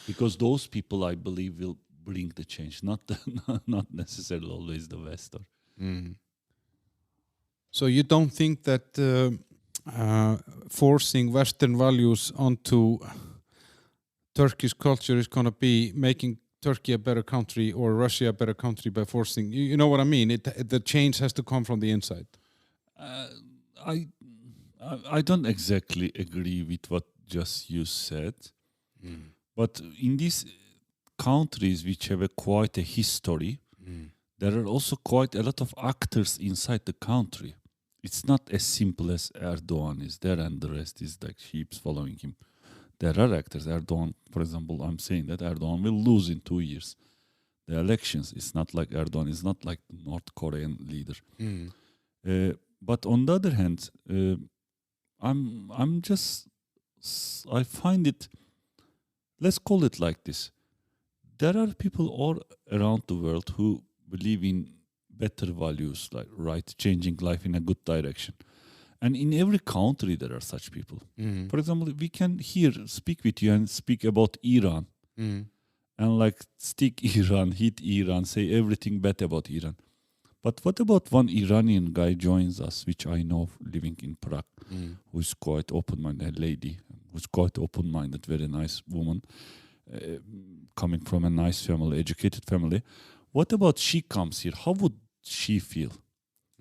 Because those people, I believe, will bring the change, not not necessarily always the West. So you don't think that forcing Western values onto Turkish culture is going to be making Turkey a better country or Russia a better country by forcing? You know what I mean? The change has to come from the inside. I don't exactly agree with what just you said, but in these countries which have quite a history, there are also quite a lot of actors inside the country. It's not as simple as Erdoğan is there and the rest is like sheep following him. There are actors. Erdoğan, for example, I'm saying that Erdoğan will lose in 2 years the elections. It's not like Erdoğan is not like the North Korean leader. But on the other hand, I find it, let's call it like this. There are people all around the world who believe in better values, like changing life in a good direction. And in every country, there are such people. For example, we can here speak with you and speak about Iran. And like stick Iran, hit Iran, say everything bad about Iran. But what about one Iranian guy joins us, which I know living in Prague, who is quite open-minded, a lady, who's quite open-minded, very nice woman, coming from a nice family, educated family. What about she comes here? How would she feel?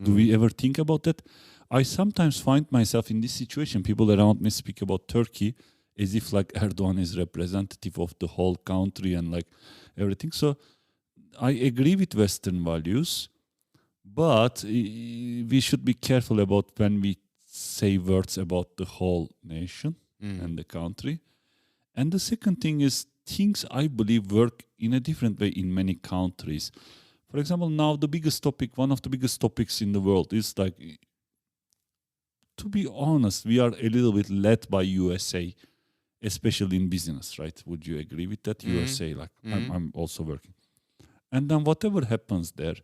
Do we ever think about that? I sometimes find myself in this situation. People around me speak about Turkey as if like Erdoğan is representative of the whole country and like everything. So I agree with Western values, but we should be careful about when we say words about the whole nation and the country. And the second thing is things I believe work in a different way in many countries. For example, now one of the biggest topics in the world is like, to be honest, we are a little bit led by USA, especially in business, right? Would you agree with that? USA, like I'm also working. And then whatever happens there,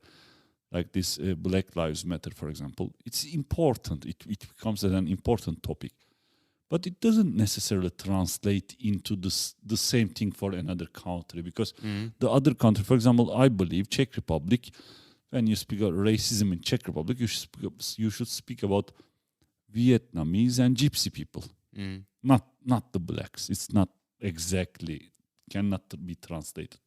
like this Black Lives Matter, for example, it's important. It becomes an important topic. But it doesn't necessarily translate into the same thing for another country because the other country, for example, I believe Czech Republic, when you speak about racism in Czech Republic, you should speak about Vietnamese and Gypsy people, not the blacks. It's not exactly, cannot be translated.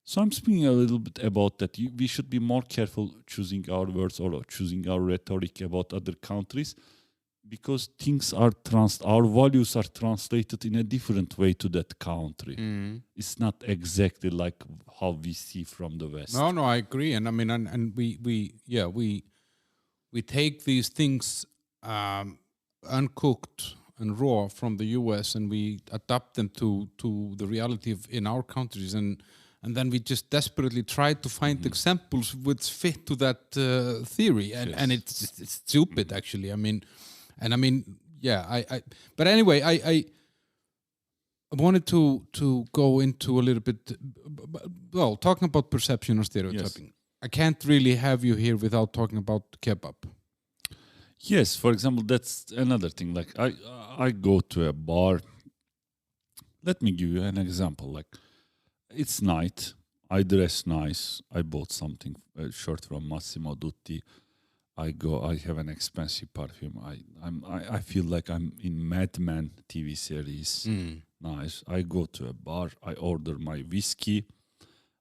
So I'm speaking a little bit about that. We should be more careful choosing our words or choosing our rhetoric about other countries because our values are translated in a different way to that country. It's not exactly like how we see from the West. No, I agree. And I mean, and we take these things uncooked and raw from the US and we adapt them to the reality in our countries and then we just desperately try to find examples which fit to that theory and it's stupid actually. But anyway, I wanted to go into a little bit, well, talking about perception or stereotyping. Yes. I can't really have you here without talking about kebab. Yes, for example, that's another thing. Like I go to a bar. Let me give you an example. Like it's night. I dress nice. I bought something, a shirt from Massimo Dutti. I have an expensive perfume. I feel like I'm in Mad Men TV series. Nice. I go to a bar. I order my whiskey.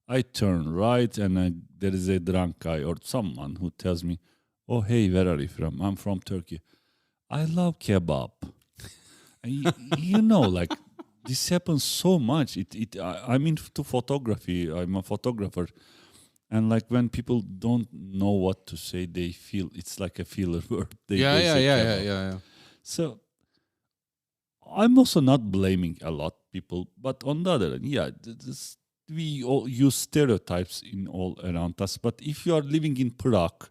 I turn right, and there is a drunk guy or someone who tells me, "Oh, hey, where are you from?" I'm from Turkey. I love kebab. And like this happens so much. I'm into photography. I'm a photographer, and like when people don't know what to say, they feel it's like a filler word. They say kebab. Yeah. So I'm also not blaming a lot people, but on the other hand, we all use stereotypes in all around us. But if you are living in Prague,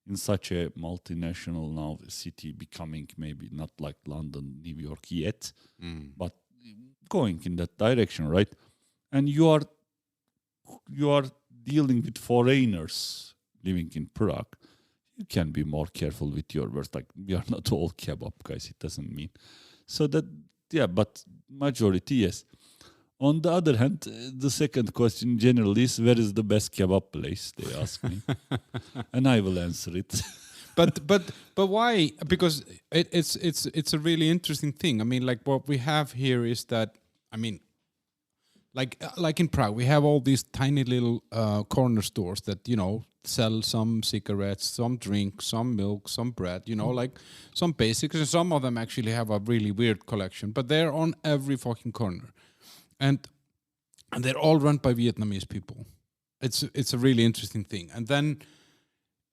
in such a multinational now city, becoming maybe not like London, New York yet, but going in that direction, right? And you are dealing with foreigners living in Prague. You can be more careful with your words. Like, we are not all kebab guys. It doesn't mean so that but majority yes. On the other hand, the second question generally is, where is the best kebab place? They ask me, and I will answer it. but why? Because it's a really interesting thing. I mean, like what we have here is that, I mean, like in Prague, we have all these tiny little corner stores that sell some cigarettes, some drink, some milk, some bread. Like some basics, and some of them actually have a really weird collection. But they're on every fucking corner. And they're all run by Vietnamese people. It's a really interesting thing. And then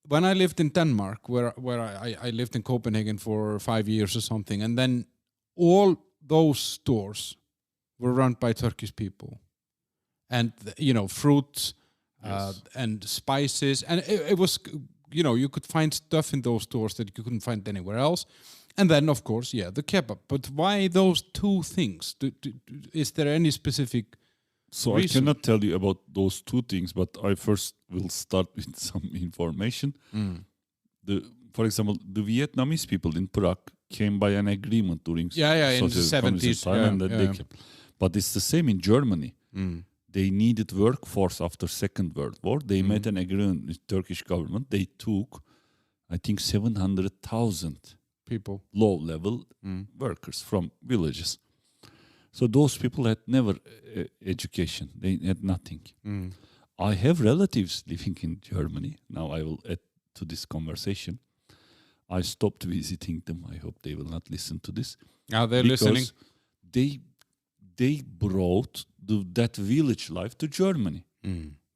when I lived in Denmark, where I lived in Copenhagen for 5 years or something, and then all those stores were run by Turkish people. And fruits and spices, and it was you could find stuff in those stores that you couldn't find anywhere else. And then, of course, the kebab. But why those two things? Is there any specific So reason? I cannot tell you about those two things, but I first will start with some information. For example, the Vietnamese people in Prague came by an agreement during in the 70s. Time, they came. But it's the same in Germany. They needed workforce after Second World War. They made an agreement with Turkish government. They took, I think, 700,000 people, low-level workers from villages. So those people had never education. They had nothing. I have relatives living in Germany. Now I will add to this conversation. I stopped visiting them. I hope they will not listen to this. Are they listening? They brought that village life to Germany.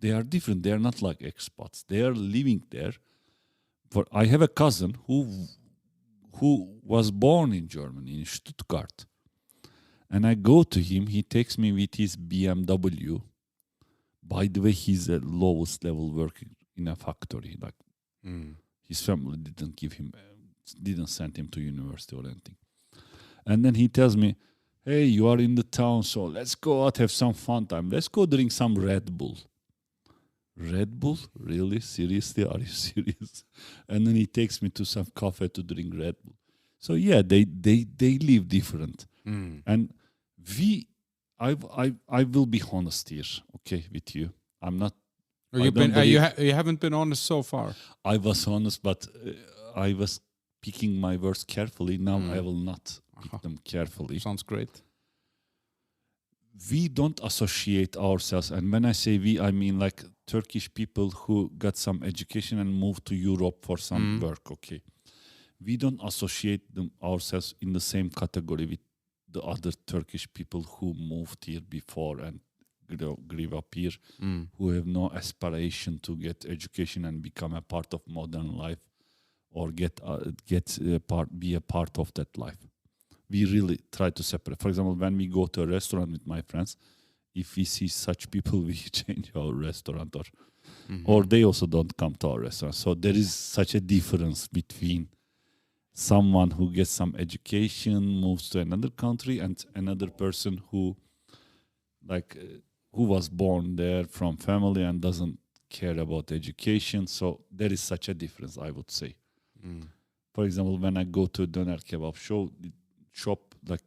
They are different. They are not like expats. They are living there. I have a cousin who was born in Germany, in Stuttgart. And I go to him, he takes me with his BMW. By the way, he's a lowest level worker in a factory. Like his family didn't send him to university or anything. And then he tells me, "Hey, you are in the town, so let's go out, have some fun time. Let's go drink some Red Bull." Red Bull? Really? Seriously? Are you serious? And then he takes me to some cafe to drink Red Bull. So they live different. And I will be honest here, okay, with you. I'm not. You haven't been honest so far. I was honest, but I was picking my words carefully. Now I will not pick them carefully. Sounds great. We don't associate ourselves, and when I say we, I mean like Turkish people who got some education and moved to Europe for some work, okay? We don't associate ourselves in the same category with the other Turkish people who moved here before and grew up here, who have no aspiration to get education and become a part of modern life or be a part of that life. We really try to separate. For example, when we go to a restaurant with my friends, if we see such people, we change our restaurant or they also don't come to our restaurant. So there is such a difference between someone who gets some education, moves to another country, and another person who was born there from family and doesn't care about education. So there is such a difference, I would say. For example, when I go to a doner kebab shop, like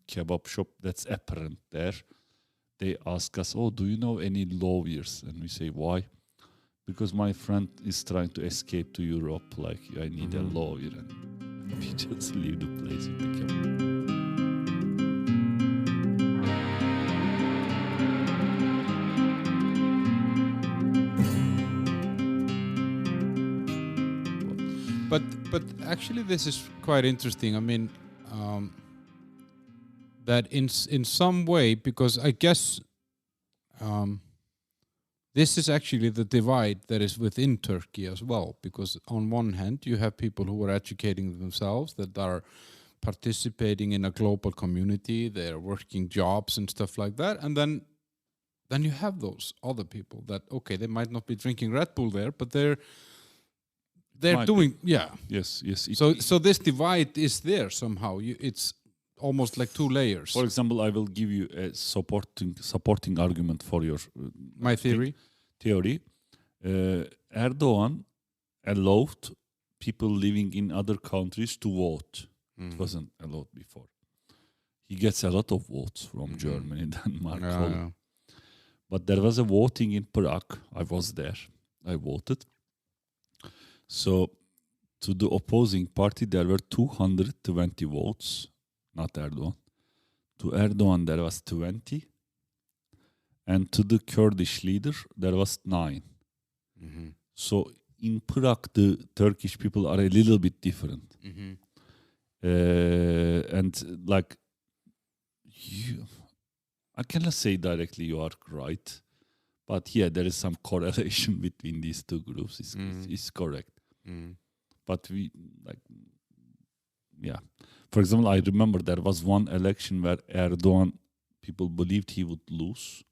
kebab shop that's apparent there, they ask us, "Oh, do you know any lawyers?" And we say, "Why?" "Because my friend is trying to escape to Europe. Like, I need a lawyer." And we just leave the place with the kebab. But actually, this is quite interesting. I mean, that in some way, because I guess this is actually the divide that is within Turkey as well. Because on one hand, you have people who are educating themselves, that are participating in a global community, they're working jobs and stuff like that, and then you have those other people that, okay, they might not be drinking Red Bull there, but they're doing, yeah. Yes. So this divide is there somehow. It's almost like two layers. For example, I will give you a supporting argument for your my theory. Erdoğan allowed people living in other countries to vote. It wasn't allowed before. He gets a lot of votes from Germany, Denmark, Holland. But there was a voting in Prague. I was there. I voted. So to the opposing party, there were 220 votes, not Erdoğan. To Erdoğan, there was 20. And to the Kurdish leader, there was 9. So in Prague, the Turkish people are a little bit different. And like, I cannot say directly you are right, but yeah, there is some correlation between these two groups. It's correct. But we For example, I remember there was one election where Erdoğan, people believed he would lose.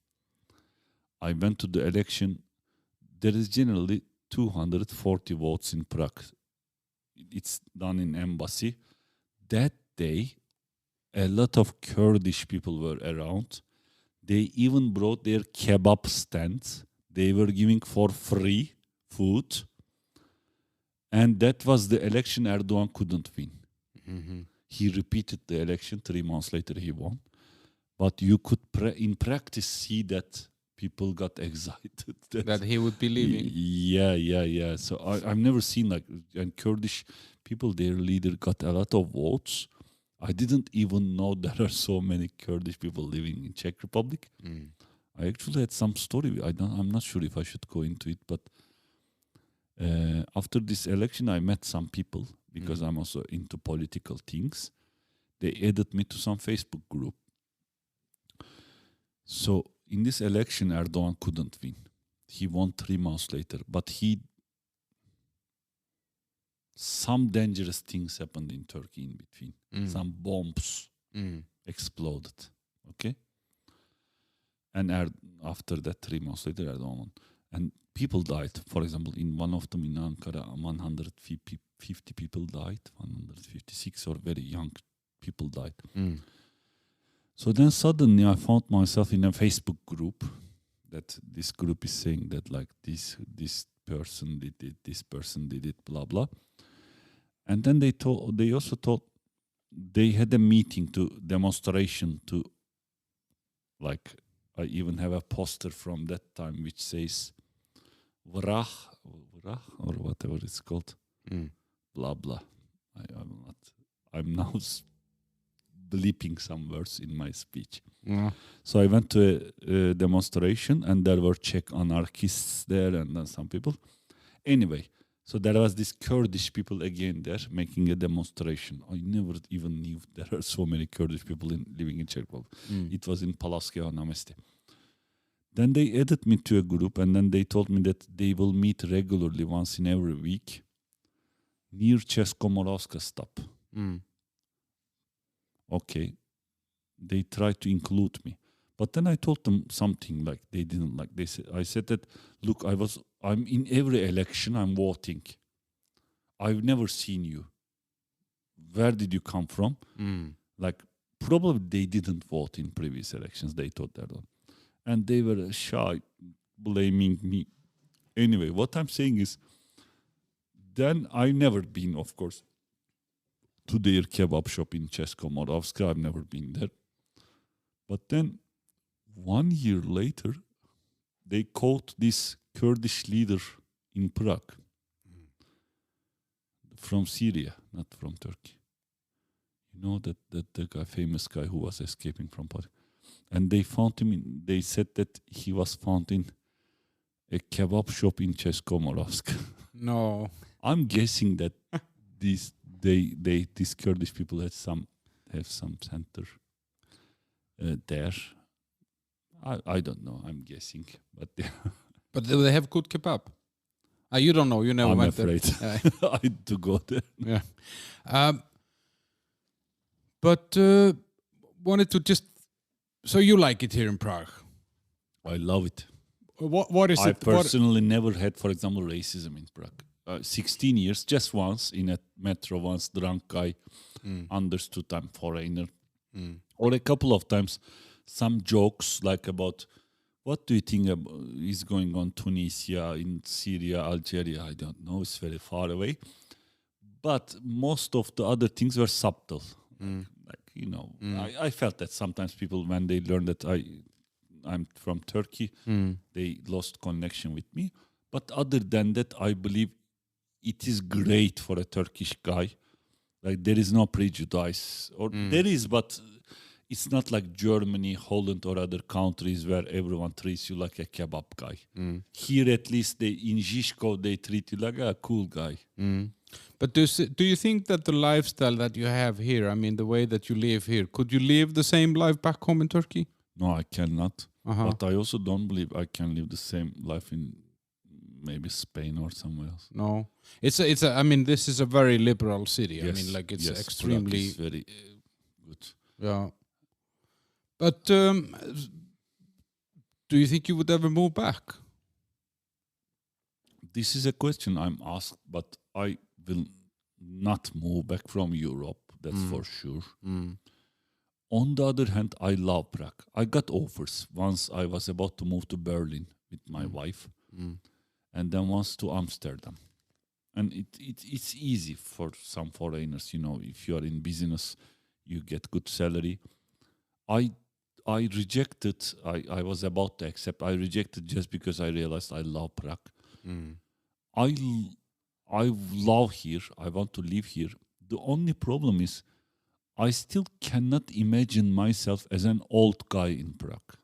I went to the election. There is generally 240 votes in Prague. It's done in embassy. That day, a lot of Kurdish people were around. They even brought their kebab stands. They were giving for free food. And that was the election Erdoğan couldn't win. He repeated the election. 3 months later, he won. But you could, in practice, see that people got excited. That he would be leaving. Yeah. So I've never seen like, and Kurdish people, their leader got a lot of votes. I didn't even know there are so many Kurdish people living in Czech Republic. I actually had some story. I'm not sure if I should go into it, but after this election, I met some people because I'm also into political things. They added me to some Facebook group. So in this election, Erdoğan couldn't win. He won 3 months later, but some dangerous things happened in Turkey in between. Some bombs exploded. Okay? And after that, 3 months later, Erdoğan won. And people died. For example, in one of them in Ankara, 150 people died. 156 or very young people died. So then suddenly I found myself in a Facebook group. That this group is saying that like this person did it, this person did it, blah blah. And then they also told they had a demonstration to, like, I even have a poster from that time which says Vrah or whatever it's called, blah blah. I'm now bleeping some words in my speech. So I went to a demonstration and there were Czech anarchists there and then some people. Anyway, so there was this Kurdish people again there making a demonstration. I never even knew there are so many Kurdish people living in Czech Republic. It was in Palaskaya Nameste. Then they added me to a group and then they told me that they will meet regularly once in every week near Českomoravska stop. Okay. They tried to include me. But then I told them something like they didn't like. I said that, look, I'm in every election, I'm voting. I've never seen you. Where did you come from? Like, probably they didn't vote in previous elections, they thought that. And they were shy, blaming me. Anyway, what I'm saying is, then I've never been, of course, to their kebab shop in Českomoravska. I've never been there. But then 1 year later, they caught this Kurdish leader in Prague from Syria, not from Turkey. You know that the guy, famous guy who was escaping from Prague. And they found him. They said that he was found in a kebab shop in Českomoravsk. No. I'm guessing that these Kurdish people have some center there. I don't know. I'm guessing, but But do they have good kebab? You don't know. You never I'm went afraid there. I had to go there. Yeah. But wanted to just. So you like it here in Prague? I love it. What is I it? personally never had, for example, racism in Prague. 16 years, just once in a metro, once drunk guy understood I'm foreigner. Or a couple of times, some jokes like about, what do you think is going on Tunisia, in Syria, Algeria? I don't know. It's very far away. But most of the other things were subtle. I felt that sometimes people, when they learn that I'm from Turkey, they lost connection with me. But other than that, I believe it is great for a Turkish guy. Like, there is no prejudice, or there is, but it's not like Germany, Holland, or other countries where everyone treats you like a kebab guy. Here, at least, in Zizko, they treat you like a cool guy. But do you think that the lifestyle that you have here, I mean, the way that you live here, could you live the same life back home in Turkey? No, I cannot. But I also don't believe I can live the same life in maybe Spain or somewhere else. No, I mean, this is a very liberal city. Yes, I mean, like, it's Prague extremely is very good. Yeah. But do you think you would ever move back? This is a question I'm asked, but I will not move back from Europe. That's for sure. On the other hand, I love Prague. I got offers. Once I was about to move to Berlin with my wife, and then once to Amsterdam. And it's easy for some foreigners. If you are in business, you get good salary. I rejected. I was about to accept. I rejected just because I realized I love Prague. I love here. I want to live here. The only problem is I still cannot imagine myself as an old guy in Prague.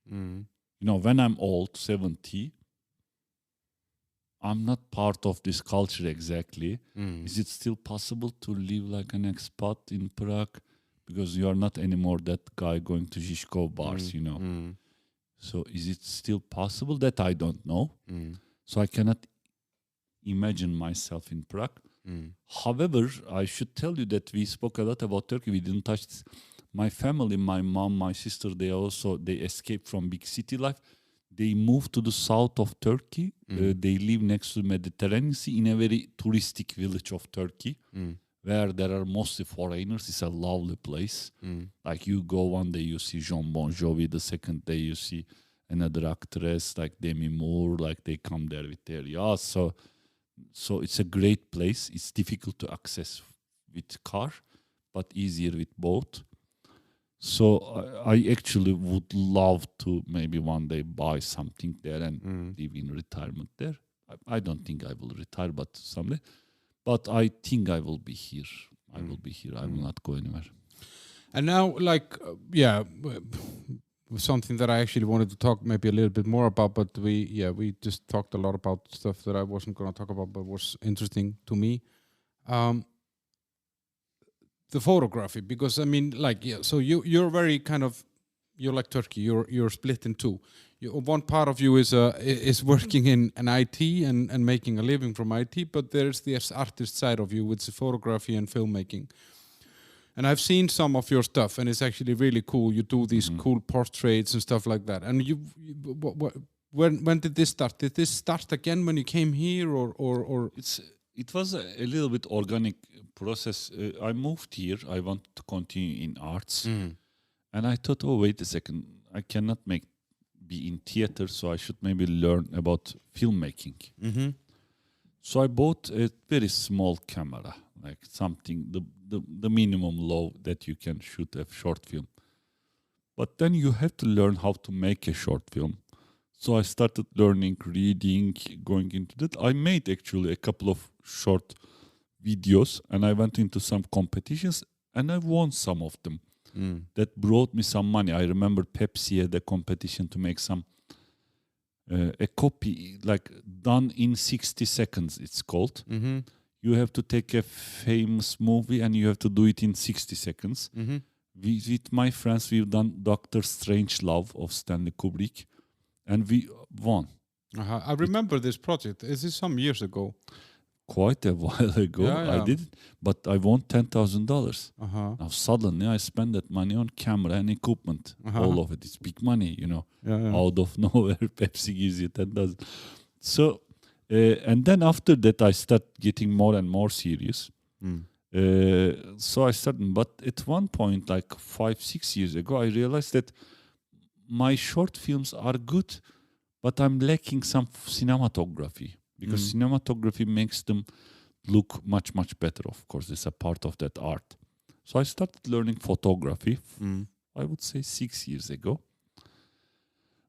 When I'm old, 70, I'm not part of this culture exactly. Is it still possible to live like an expat in Prague? Because you are not anymore that guy going to Zizko bars, So is it still possible? That I don't know. So I cannot imagine myself in Prague. However, I should tell you that we spoke a lot about Turkey. We didn't touch this. My family, my mom, my sister, they escaped from big city life. They moved to the south of Turkey. They live next to the Mediterranean Sea in a very touristic village of Turkey, where there are mostly foreigners. It's a lovely place. Like, you go one day, you see John Bon Jovi. The second day, you see another actress like Demi Moore. Like, they come there with their yachts. So it's a great place. It's difficult to access with car, but easier with boat. So I actually would love to maybe one day buy something there and live in retirement there. I don't think I will retire, but someday. But I think I will be here. I will be here. I will not go anywhere. And now, like, something that I actually wanted to talk maybe a little bit more about, but we just talked a lot about stuff that I wasn't going to talk about, but was interesting to me. The photography, because I mean, like, so you're very kind of, you're like Turkey. You're split in two. One part of you is working in an IT and making a living from IT, but there's this artist side of you, which is photography and filmmaking. And I've seen some of your stuff, and it's actually really cool. You do these cool portraits and stuff like that. And when did this start? Did this start again when you came here, or? It was a little bit organic process. I moved here. I wanted to continue in arts, and I thought, oh, wait a second, I cannot be in theater, so I should maybe learn about filmmaking. So I bought a very small camera, like something the minimum low that you can shoot a short film. But then you have to learn how to make a short film. So I started learning, reading, going into that. I made actually a couple of short videos, and I went into some competitions, and I won some of them. That brought me some money. I remember Pepsi had a competition to make a copy, like done in 60 seconds, it's called. you have to take a famous movie and you have to do it in 60 seconds. With my friends, we've done Doctor Strangelove of Stanley Kubrick, and we won. I remember this project. Is this some years ago? Quite a while ago, I did it, but I won $10,000. Now suddenly I spend that money on camera and equipment. All of it. It's big money, Out of nowhere, Pepsi gives you 10,000. So, and then after that, I start getting more and more serious. So I started, but at one point, like 5-6 years ago, I realized that my short films are good, but I'm lacking some cinematography. Because cinematography makes them look much, much better, of course. It's a part of that art. So I started learning photography, I would say 6 years ago.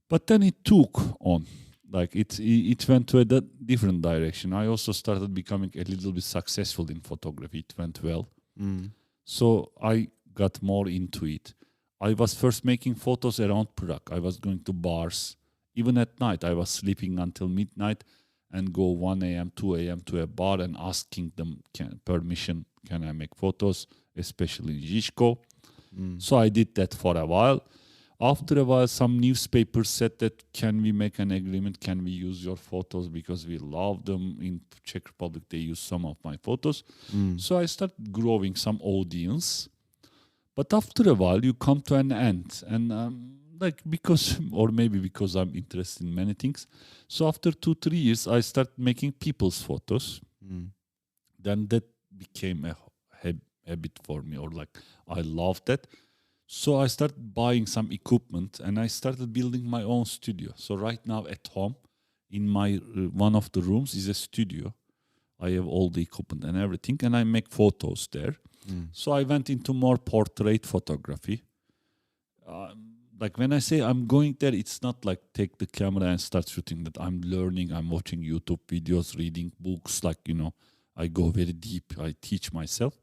But then it took on. Like it went to a different direction. I also started becoming a little bit successful in photography. It went well. So I got more into it. I was first making photos around Prague. I was going to bars. Even at night, I was sleeping until midnight and go 1 a.m., 2 a.m. to a bar and asking them permission, can I make photos, especially in Žižkov. So I did that for a while. After a while, some newspapers said that, can we make an agreement, can we use your photos because we love them. In Czech Republic, they use some of my photos. So I started growing some audience. But after a while, you come to an end. And because I'm interested in many things. So after 2-3 years, I started making people's photos. Then that became a habit for me, or like I loved that. So I started buying some equipment and I started building my own studio. So right now at home, in my one of the rooms is a studio. I have all the equipment and everything, and I make photos there. So I went into more portrait photography. Like when I say I'm going there, it's not like take the camera and start shooting. That I'm learning, I'm watching YouTube videos, reading books. Like, I go very deep. I teach myself.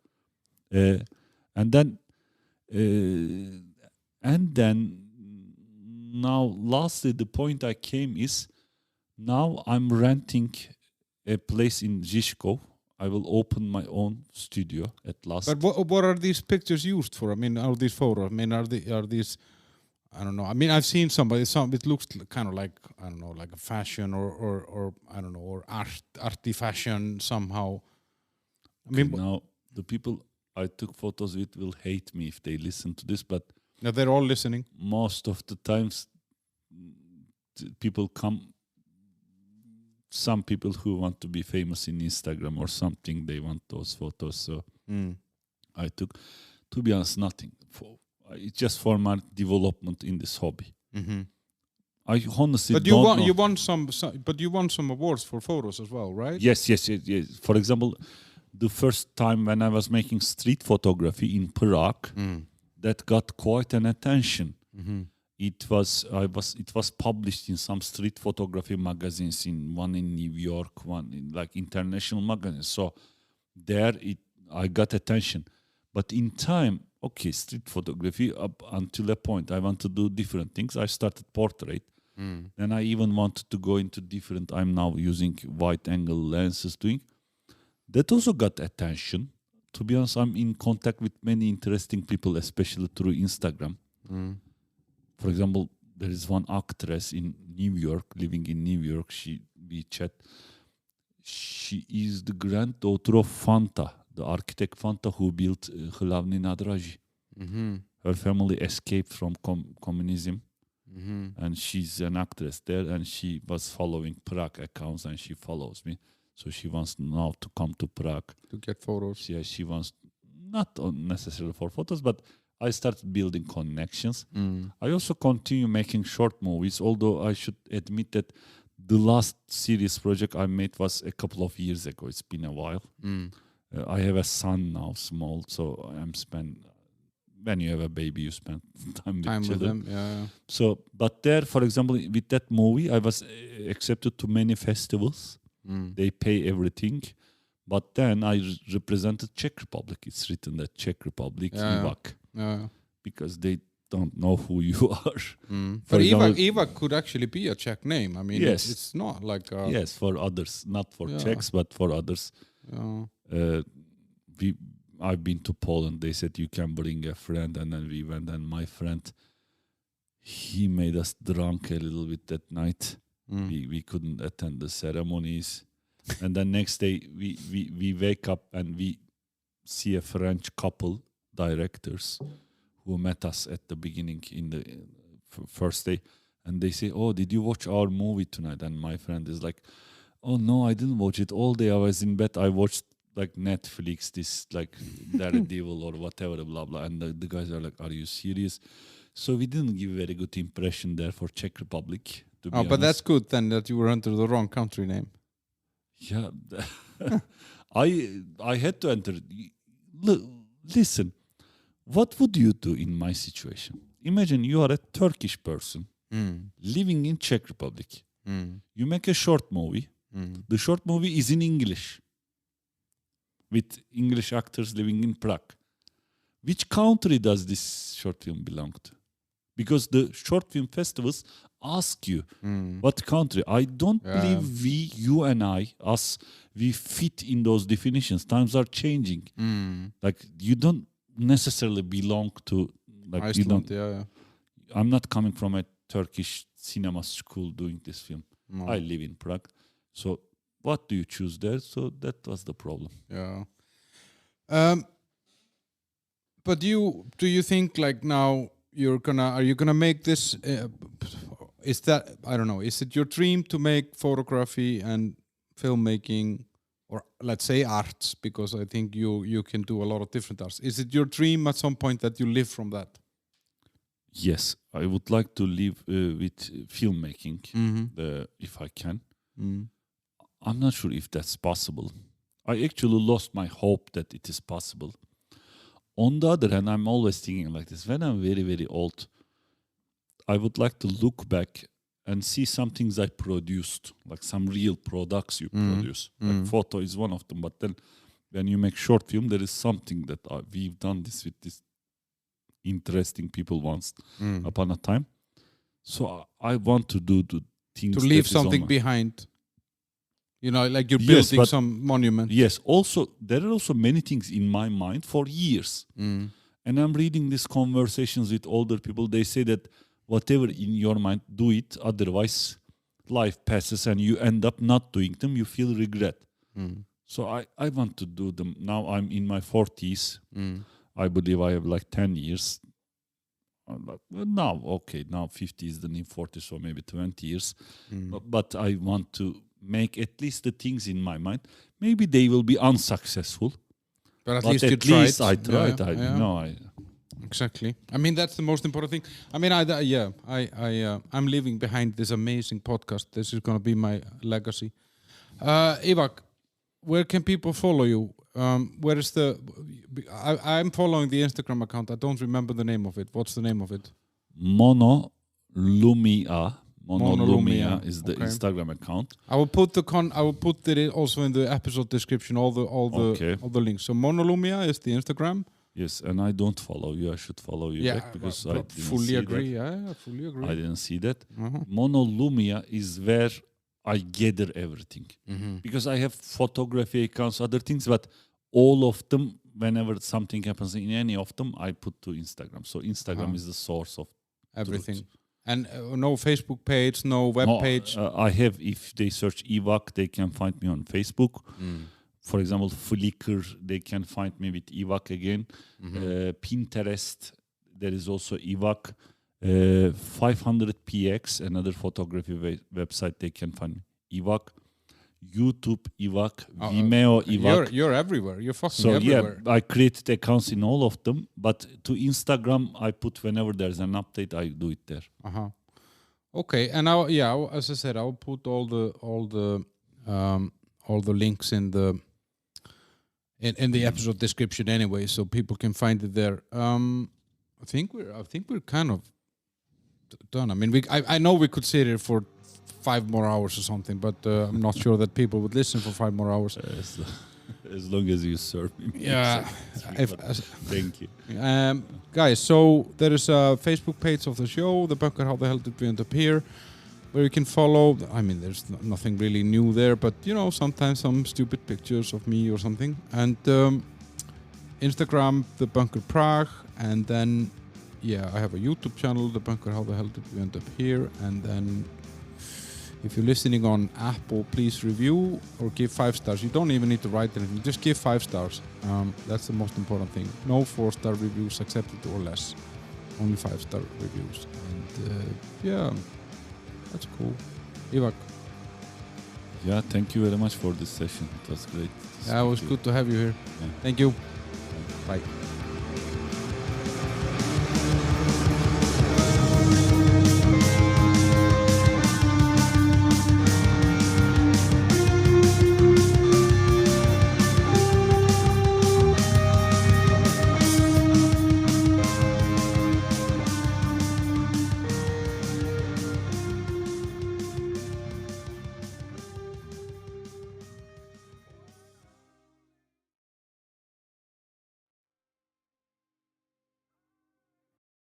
And then now lastly, the point I came is now I'm renting a place in Žižkov. I will open my own studio at last. But what are these pictures used for? I mean, are these photos? I mean, are these? I don't know. I mean, I've seen it looks kind of like, I don't know, like a fashion or I don't know, or arty fashion somehow. I mean, now the people I took photos with will hate me if they listen to this, but now they're all listening. Most of the times, people come. Some people who want to be famous in Instagram or something, they want those photos. So I took, to be honest, nothing. It's just for my development in this hobby. I honestly but don't know. You won some awards for photos as well, right? Yes. For example, the first time when I was making street photography in Prague, that got quite an attention. It was published in some street photography magazines, one in New York, one in like international magazines. So there I got attention. But in time, street photography up until a point, I want to do different things. I started portrait. Then I even wanted to go into different. I'm now using wide angle lenses doing. That also got attention. To be honest, I'm in contact with many interesting people, especially through Instagram. For example, there is one actress in New York, living in New York. We chat. She is the granddaughter of Fanta, the architect Fanta who built Hlavni Nádraží. Her family escaped from communism, and she's an actress there. And she was following Prague accounts, and she follows me. So she wants now to come to Prague to get photos. Yeah, she wants not necessarily for photos, but I started building connections. I also continue making short movies, although I should admit that the last serious project I made was a couple of years ago. It's been a while. I have a son now, small, so when you have a baby, you spend time with children. With them, yeah. So, but there, for example, with that movie, I was accepted to many festivals. They pay everything. But then I represented Czech Republic. It's written that Czech Republic, Ivak. Because they don't know who you are. But Ivak could actually be a Czech name. I mean, yes. it's not like... yes, for others. Not for Czechs, but for others. I've been to Poland. They said you can bring a friend, and then we went. And my friend, he made us drunk a little bit that night. We couldn't attend the ceremonies, and then next day we wake up and we see a French couple directors who met us at the beginning in the first day, and they say, "Oh, did you watch our movie tonight?" And my friend is like, "Oh no, I didn't watch it. All day I was in bed. I watched like Netflix, this like Daredevil or whatever, blah blah." And the guys are like, "Are you serious?" So we didn't give a very good impression there for Czech Republic. To be honest. But that's good then that you were under the wrong country name. Yeah, I had to enter. Listen, what would you do in my situation? Imagine you are a Turkish person living in Czech Republic. You make a short movie. The short movie is in English with English actors living in Prague. Which country does this short film belong to? Because the short film festivals ask you what country. I don't believe you and I, us, we fit in those definitions. Times are changing. Like you don't necessarily belong to like Iceland. I'm not coming from a Turkish cinema school doing this film. No. I live in Prague. So what do you choose there? So that was the problem. Yeah. But do you think like now are you gonna make this? Is that, I don't know, is it your dream to make photography and filmmaking, or let's say arts, because I think you can do a lot of different arts. Is it your dream at some point that you live from that? Yes, I would like to live with filmmaking if I can. I'm not sure if that's possible. I actually lost my hope that it is possible. On the other hand, I'm always thinking like this. When I'm very, very old, I would like to look back and see some things I produced, like some real products you produce. Like photo is one of them. But then when you make short film, there is something that we've done this with this interesting people once upon a time. So I want to do the things to leave something behind. You know, like you're building some monument. Yes. Also, there are also many things in my mind for years. And I'm reading these conversations with older people. They say that whatever in your mind, do it. Otherwise, life passes and you end up not doing them. You feel regret. So I want to do them. Now I'm in my 40s. I believe I have like 10 years. Now 50 is the new 40, so maybe 20 years. But I want to make at least the things in my mind. Maybe they will be unsuccessful. But at least you tried. I tried. Exactly. I mean, that's the most important thing. I mean, I'm leaving behind this amazing podcast. This is going to be my legacy. Ivak, where can people follow you? Where is I'm following the Instagram account. I don't remember the name of it. What's the name of it? Monolumia. Monolumia is the Instagram account. I will put it also in the episode description. All the links. So Monolumia is the Instagram. Yes, and I don't follow you. I should follow you back because I didn't fully agree. Yeah, fully agree. I didn't see that. Monolumia is where I gather everything because I have photography accounts, other things, but all of them, whenever something happens in any of them, I put to Instagram. So Instagram is the source of everything. Truth. And no Facebook page, no web page? I have, if they search Ivak, they can find me on Facebook. For example, Flickr, they can find me with Ivak again. Pinterest, there is also Ivak. 500px, another photography website, they can find Ivak. YouTube Ivak, Vimeo Ivak. You're everywhere. You're fucking everywhere. Yeah, I created accounts in all of them, but to Instagram, I put whenever there's an update, I do it there. Okay, and as I said, I'll put all the links in the episode description anyway, so people can find it there. I think we're kind of done. I mean, I know we could sit here for 5 more hours or something, but I'm not sure that people would listen for 5 more hours. As long as you serve me. Yeah. Thank you. Guys, so there is a Facebook page of the show, The Bunker, How the Hell Did We End Up Here? where you can follow. I mean, there's nothing really new there, but you know, sometimes some stupid pictures of me or something. And Instagram, The Bunker Prague, and then I have a YouTube channel, The Bunker. How the hell did we end up here? And then if you're listening on Apple, please review or give 5 stars. You don't even need to write anything. Just give 5 stars. That's the most important thing. No 4-star reviews accepted or less. Only 5-star reviews. And that's cool. Ivak. Yeah, thank you very much for this session. It was great. Yeah, it was good to have you here. Yeah. Thank you. Bye.